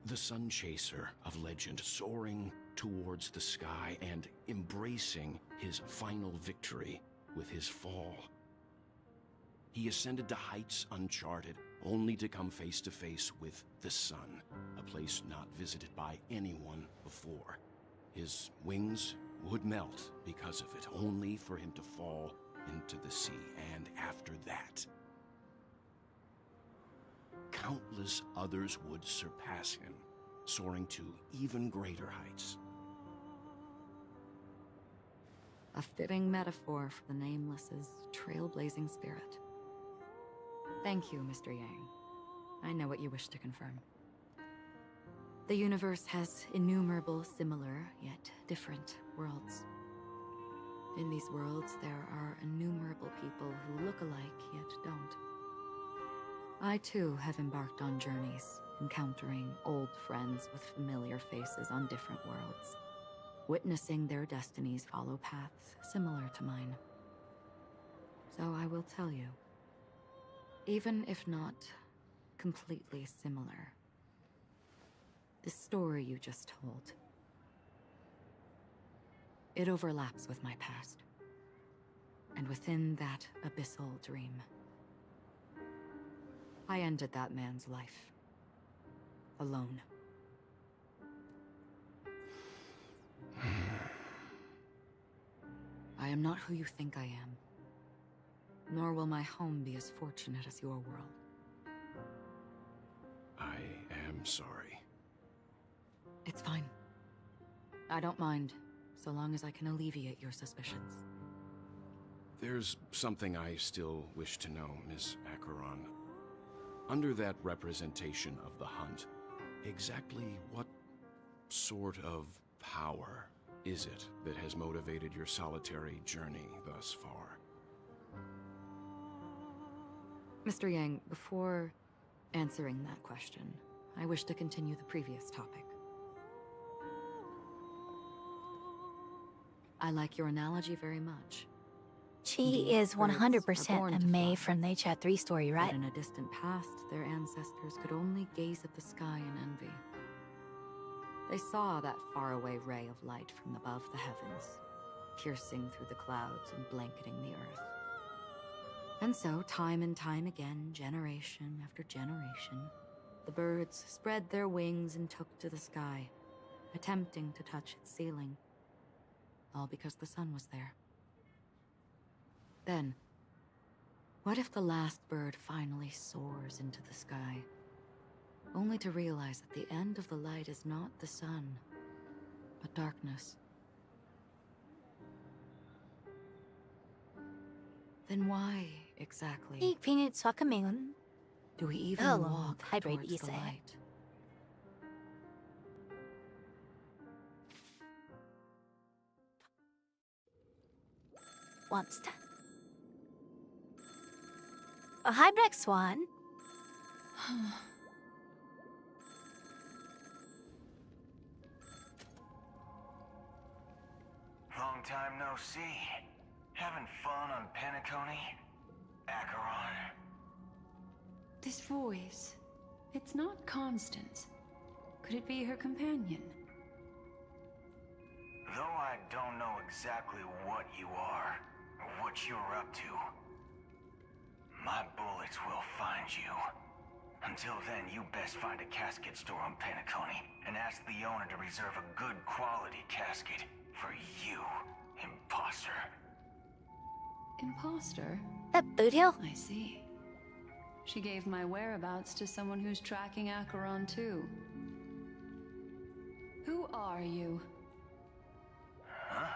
the sun chaser of legend, soaring towards the sky and embracing his final victory with his fall. He ascended to heights uncharted, only to come face to face with the sun, a place not visited by anyone before. His wings would melt because of it, only for him to fall into the sea. And after that, countless others would surpass him, soaring to even greater heights. A fitting metaphor for the Nameless's trailblazing spirit. Thank you, Mr. Yang. I know what you wish to confirm. The universe has innumerable similar, yet different worlds. In these worlds, there are innumerable people who look alike, yet don't. I too have embarked on journeys, encountering old friends with familiar faces on different worlds, witnessing their destinies follow paths similar to mine. So I will tell you, even if not completely similar, the story you just told, it overlaps with my past. And within that abyssal dream, I ended that man's life. Alone. I am not who you think I am. Nor will my home be as fortunate as your world. I am sorry. It's fine. I don't mind, so long as I can alleviate your suspicions. There's something I still wish to know, Miss Acheron. Under that representation of the hunt, exactly what sort of power is it that has motivated your solitary journey thus far? Mr. Yang, before answering that question, I wish to continue the previous topic. I like your analogy very much. She These is birds are 100% born a to May fly. from the Chat 3 story, right? But in a distant past, their ancestors could only gaze at the sky in envy. They saw that faraway ray of light from above the heavens, piercing through the clouds and blanketing the earth. And so, time and time again, generation after generation, the birds spread their wings and took to the sky, attempting to touch its ceiling. All because the sun was there. Then, what if the last bird finally soars into the sky, only to realize that the end of the light is not the sun, but darkness? Then why exactly Hey, Phoenix, welcome in. do we even Hello, walk hydrate towards the Isa. light? Once done. Oh, hi, Black Swan. Long time no see. Having fun on Penacony? Acheron? This voice, it's not Constance. Could it be her companion? Though I don't know exactly what you are, or what you're up to, my bullets will find you. Until then, you best find a casket store on Penacony and ask the owner to reserve a good quality casket for you, imposter. Imposter? That Boothill? I see. She gave my whereabouts to someone who's tracking Acheron too. Who are you? Huh?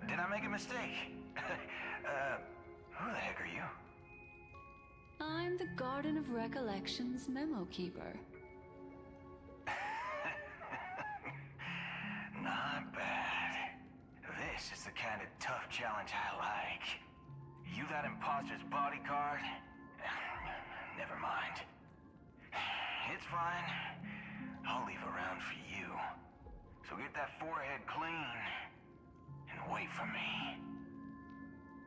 Did I make a mistake? Who the heck are you? I'm the Garden of Recollection's memo keeper. Not bad. This is the kind of tough challenge I like. You that imposter's bodyguard? Never mind. It's fine. I'll leave a round for you. So get that forehead clean and wait for me.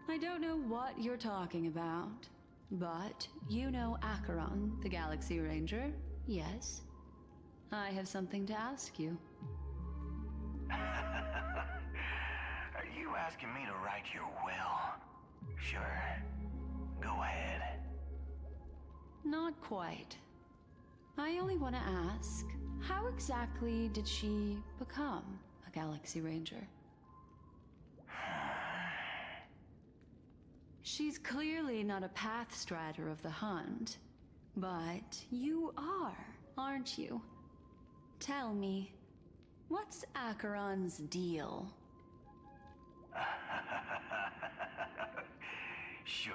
I don't know what you're talking about, but you know Acheron, the Galaxy Ranger, yes? I have something to ask you. Are you asking me to write your will? Sure. Go ahead. Not quite. I only want to ask, how exactly did she become a Galaxy Ranger? She's clearly not a pathstrider of the Hunt, but you are, aren't you? Tell me, what's Acheron's deal? Sure.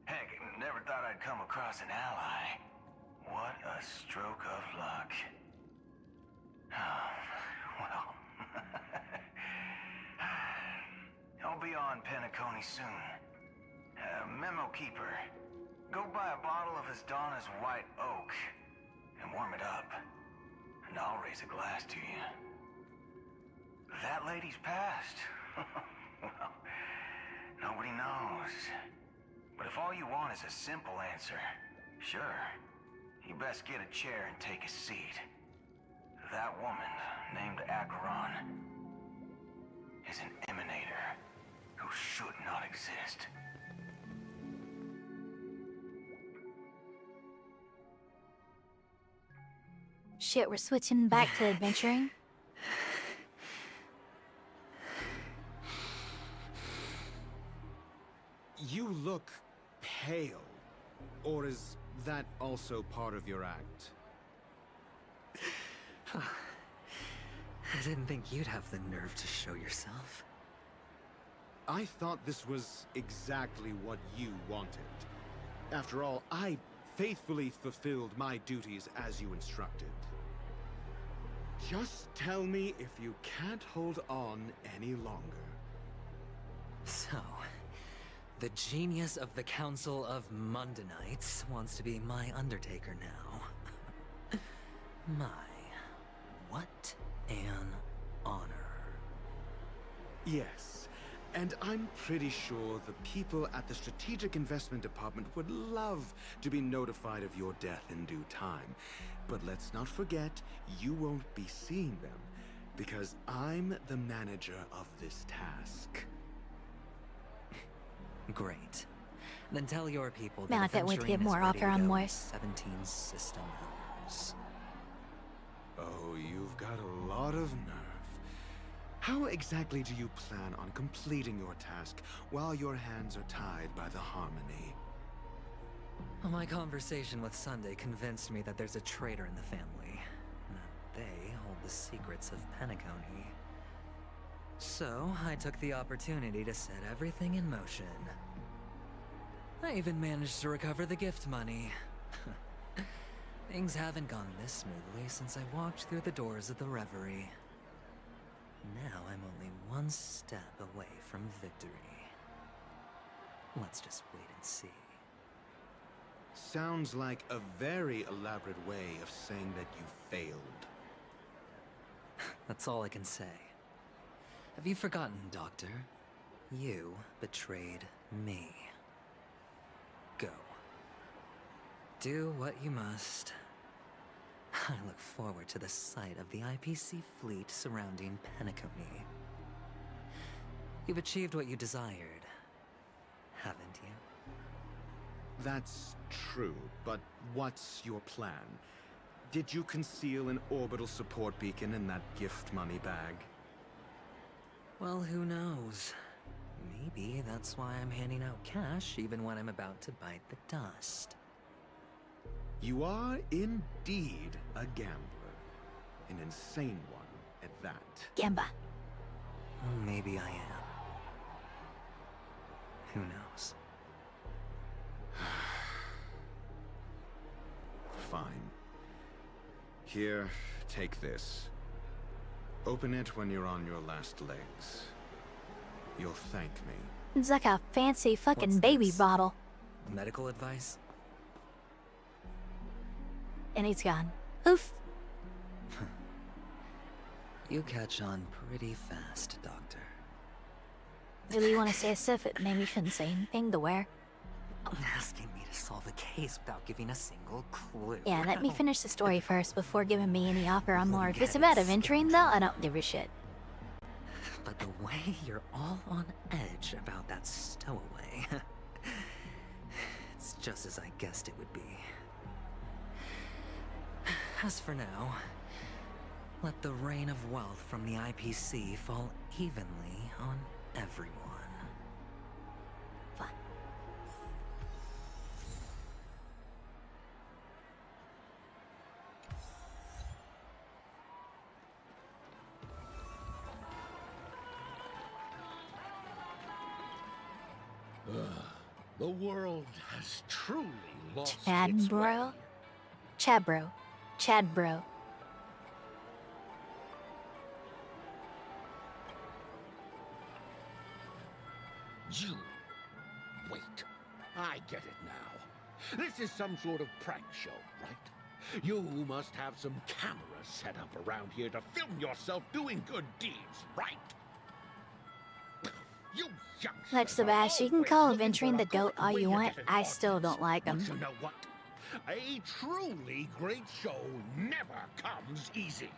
Heck, never thought I'd come across an ally. What a stroke of luck. Well, I'll be on Penacony soon. Memo keeper, go buy a bottle of his Donna's White Oak and warm it up, and I'll raise a glass to you. That lady's passed. Well, nobody knows. But if all you want is a simple answer, sure, you best get a chair and take a seat. That woman, named Acheron, is an emanator who should not exist. Shit, we're switching back to adventuring. You look pale. Or is that also part of your act? I didn't think you'd have the nerve to show yourself. I thought this was exactly what you wanted. After all, I faithfully fulfilled my duties as you instructed. Just tell me if you can't hold on any longer. So, the genius of the Council of Mundanites wants to be my Undertaker now. My, what an honor. Yes, And I'm pretty sure the people at the Strategic Investment Department would love to be notified of your death in due time. But let's not forget, you won't be seeing them, because I'm the manager of this task. Great. Then tell your people Man, I that can't wait to Aventurine get more is ready offer to on go more. in 17 system hours. Oh, you've got a lot of nerve. How exactly do you plan on completing your task while your hands are tied by the Harmony? My conversation with Sunday convinced me that there's a traitor in the family, and that they hold the secrets of Penacony. So, I took the opportunity to set everything in motion. I even managed to recover the gift money. Things haven't gone this smoothly since I walked through the doors of the Reverie. Now I'm only one step away from victory. Let's just wait and see. Sounds like a very elaborate way of saying that you failed. That's all I can say. Have you forgotten, Doctor? You betrayed me. Go. Do what you must. I look forward to the sight of the IPC fleet surrounding Penacony. You've achieved what you desired, haven't you? That's true, but what's your plan? Did you conceal an orbital support beacon in that gift money bag? Well, who knows? Maybe that's why I'm handing out cash even when I'm about to bite the dust. You are indeed a gambler. An insane one at that. Gamba. Well, maybe I am. Who knows? Fine. Here, take this. Open it when you're on your last legs. You'll thank me. It's like a fancy fucking What's baby this? bottle. Medical advice? And he's gone. Oof. You catch on pretty fast, Doctor. Really want to say stuff that maybe shouldn't say anything to wear. Asking me to solve a case without giving a single clue. Yeah, let me finish the story first before giving me any offer on more. If it's about adventuring, though, I don't give a shit. But the way you're all on edge about that stowaway, it's just as I guessed it would be. As for now, let the rain of wealth from the IPC fall evenly on everyone. Fun. The world has truly lost its way. Chadbro? Chadbro. Chadbro. You. Wait. I get it now. This is some sort of prank show, right? You must have some cameras set up around here to film yourself doing good deeds, right? You youngsters That's the are bad. You can always call looking adventuring for the a goat good all way you to want. get an I still don't audience. like But him. you know what? A truly great show never comes easy.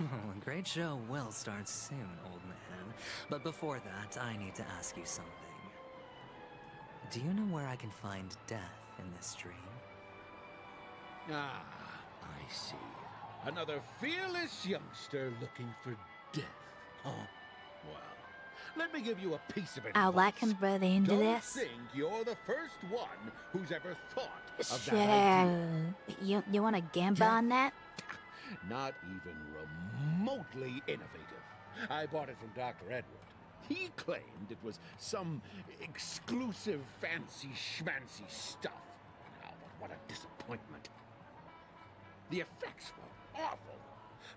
A great show will start soon, old man. But before that, I need to ask you something. Do you know where I can find death in this dream? Ah, I see. Another fearless youngster looking for death, huh? Well, let me give you a piece of advice. I like him brother into Don't this. think you're the first one who's ever thought of that idea. You want to gamba on that? Not even remotely innovative. I bought it from Dr. Edward. He claimed it was some exclusive fancy schmancy stuff. Now, but what a disappointment. The effects were awful.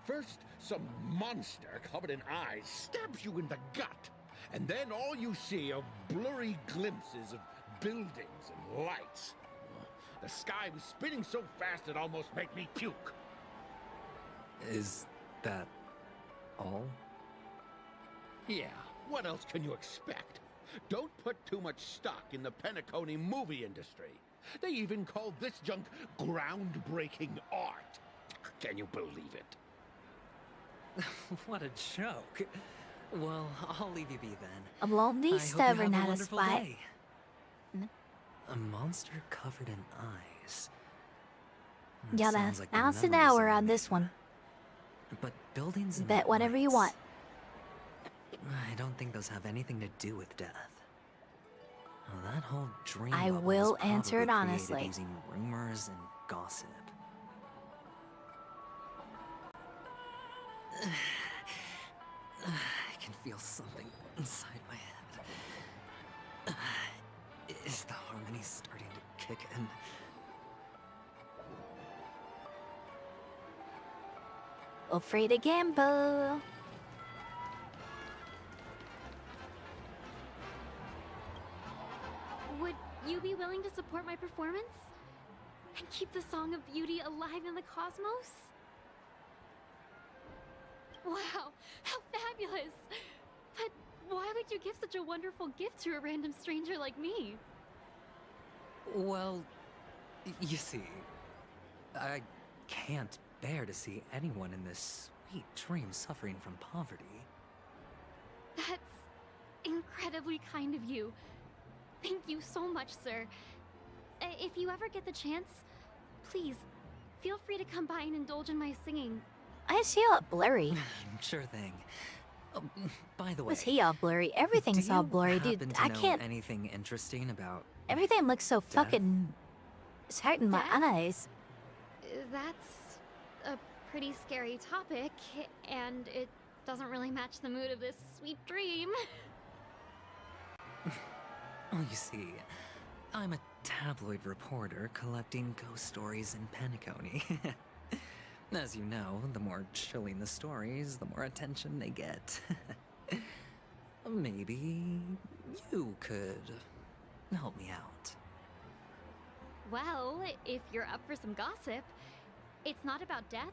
First, some monster covered in eyes stabs you in the gut. And then all you see are blurry glimpses of buildings and lights. The sky was spinning so fast it almost made me puke. Is that all? Yeah, What else can you expect? Don't put too much stock in the Penacony movie industry. They even call this junk groundbreaking art. Can you believe it? What a joke. Well, I'll leave you be then. Blondie I hope you have stubborn a at a wonderful spot. day. A monster covered in eyes. That Yeah, sounds like the that's an memories hour I on made. this one. But buildings and Bet whatever you want. I don't think those have anything to do with death. Well, that whole dream I bubble will was answer it probably honestly. created using rumors and gossip. I can feel something inside my head. Is the harmony starting to kick in? Feel free to gamble. Would you be willing to support my performance? And keep the Song of Beauty alive in the cosmos? Wow, how fabulous! But why would you give such a wonderful gift to a random stranger like me? Well, you see, I can't bear to see anyone in this sweet dream suffering from poverty. That's incredibly kind of you. Thank you so much, sir. If you ever get the chance, please, feel free to come by and indulge in my singing. I see all blurry. Sure thing. Oh, by the way, Was he all blurry? Everything's all blurry, dude. happen to I know can't. anything interesting about Everything looks so fucking. It's hurting my Death? eyes. That's a pretty scary topic, and it doesn't really match the mood of this sweet dream. Oh, you see, I'm a tabloid reporter collecting ghost stories in Penacony. As you know, the more chilling the stories, the more attention they get. Maybe you could help me out. Well, if you're up for some gossip, it's not about death,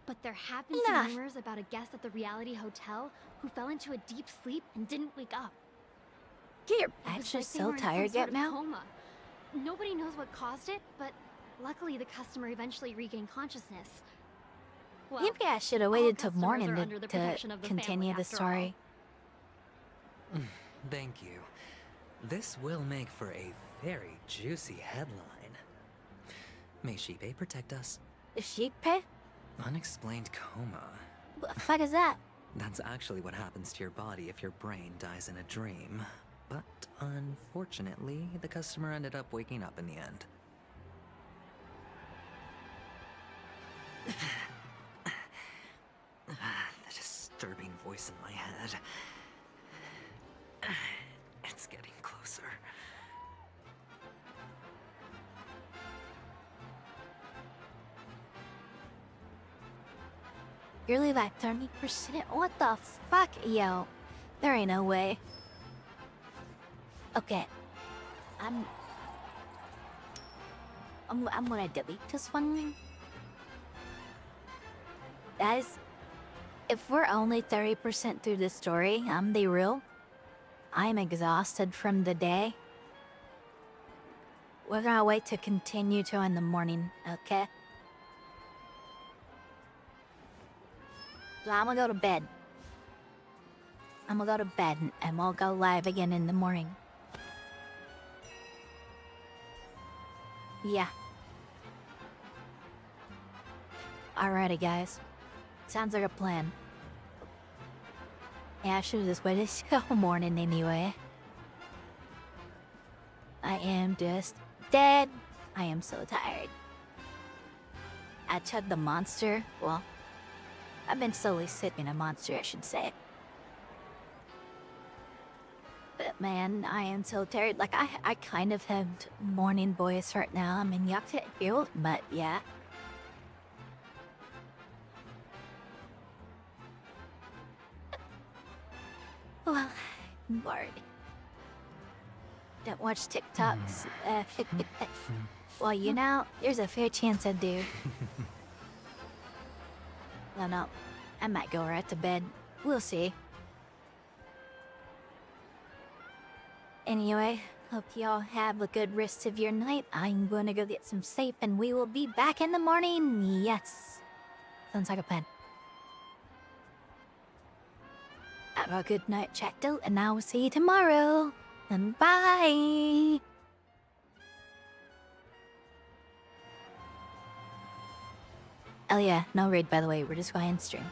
but there have been Nah. some rumors about a guest at the reality hotel who fell into a deep sleep and didn't wake up. You're It was actually like they so were in some tired sort yet of now. coma. Nobody knows what caused it, but luckily the customer eventually regained consciousness. Well, Maybe I should have all waited till customers morning are to, under the protection of the continue family, the after all. story. Thank you. This will make for a very juicy headline. May Shibe protect us. Sheepe? Unexplained coma. What the fuck is that? That's actually what happens to your body if your brain dies in a dream. But unfortunately, the customer ended up waking up in the end. The disturbing voice in my head. It's getting closer. You're like 30%. What the fuck? Yo, there ain't no way. Okay. I'm gonna delete this one. Guys, if we're only 30% through the story, I'm the real. I'm exhausted from the day. We're gonna wait to continue to in the morning, okay? So I'm gonna go to bed. I'm gonna go to bed and we'll go live again in the morning. Yeah. Alrighty, guys. Sounds like a plan. Yeah, I should've just waited till morning anyway. I am just dead. I am so tired. I chugged the monster. Well, I've been slowly sipping a monster, I should say. But man, I am so tired. Like, I kind of have morning voice right now. I'm in Yakta field, but yeah. Well, I'm bored. Don't watch TikToks. Well, you know, there's a fair chance I do. No, I might go right to bed. We'll see. Anyway, hope y'all have a good rest of your night. I'm gonna go get some sleep and we will be back in the morning. Yes. Sounds like a plan. Have a good night, Jackdaw, and I will see you tomorrow. And bye! Elysia, no raid by the way, we're just going stream.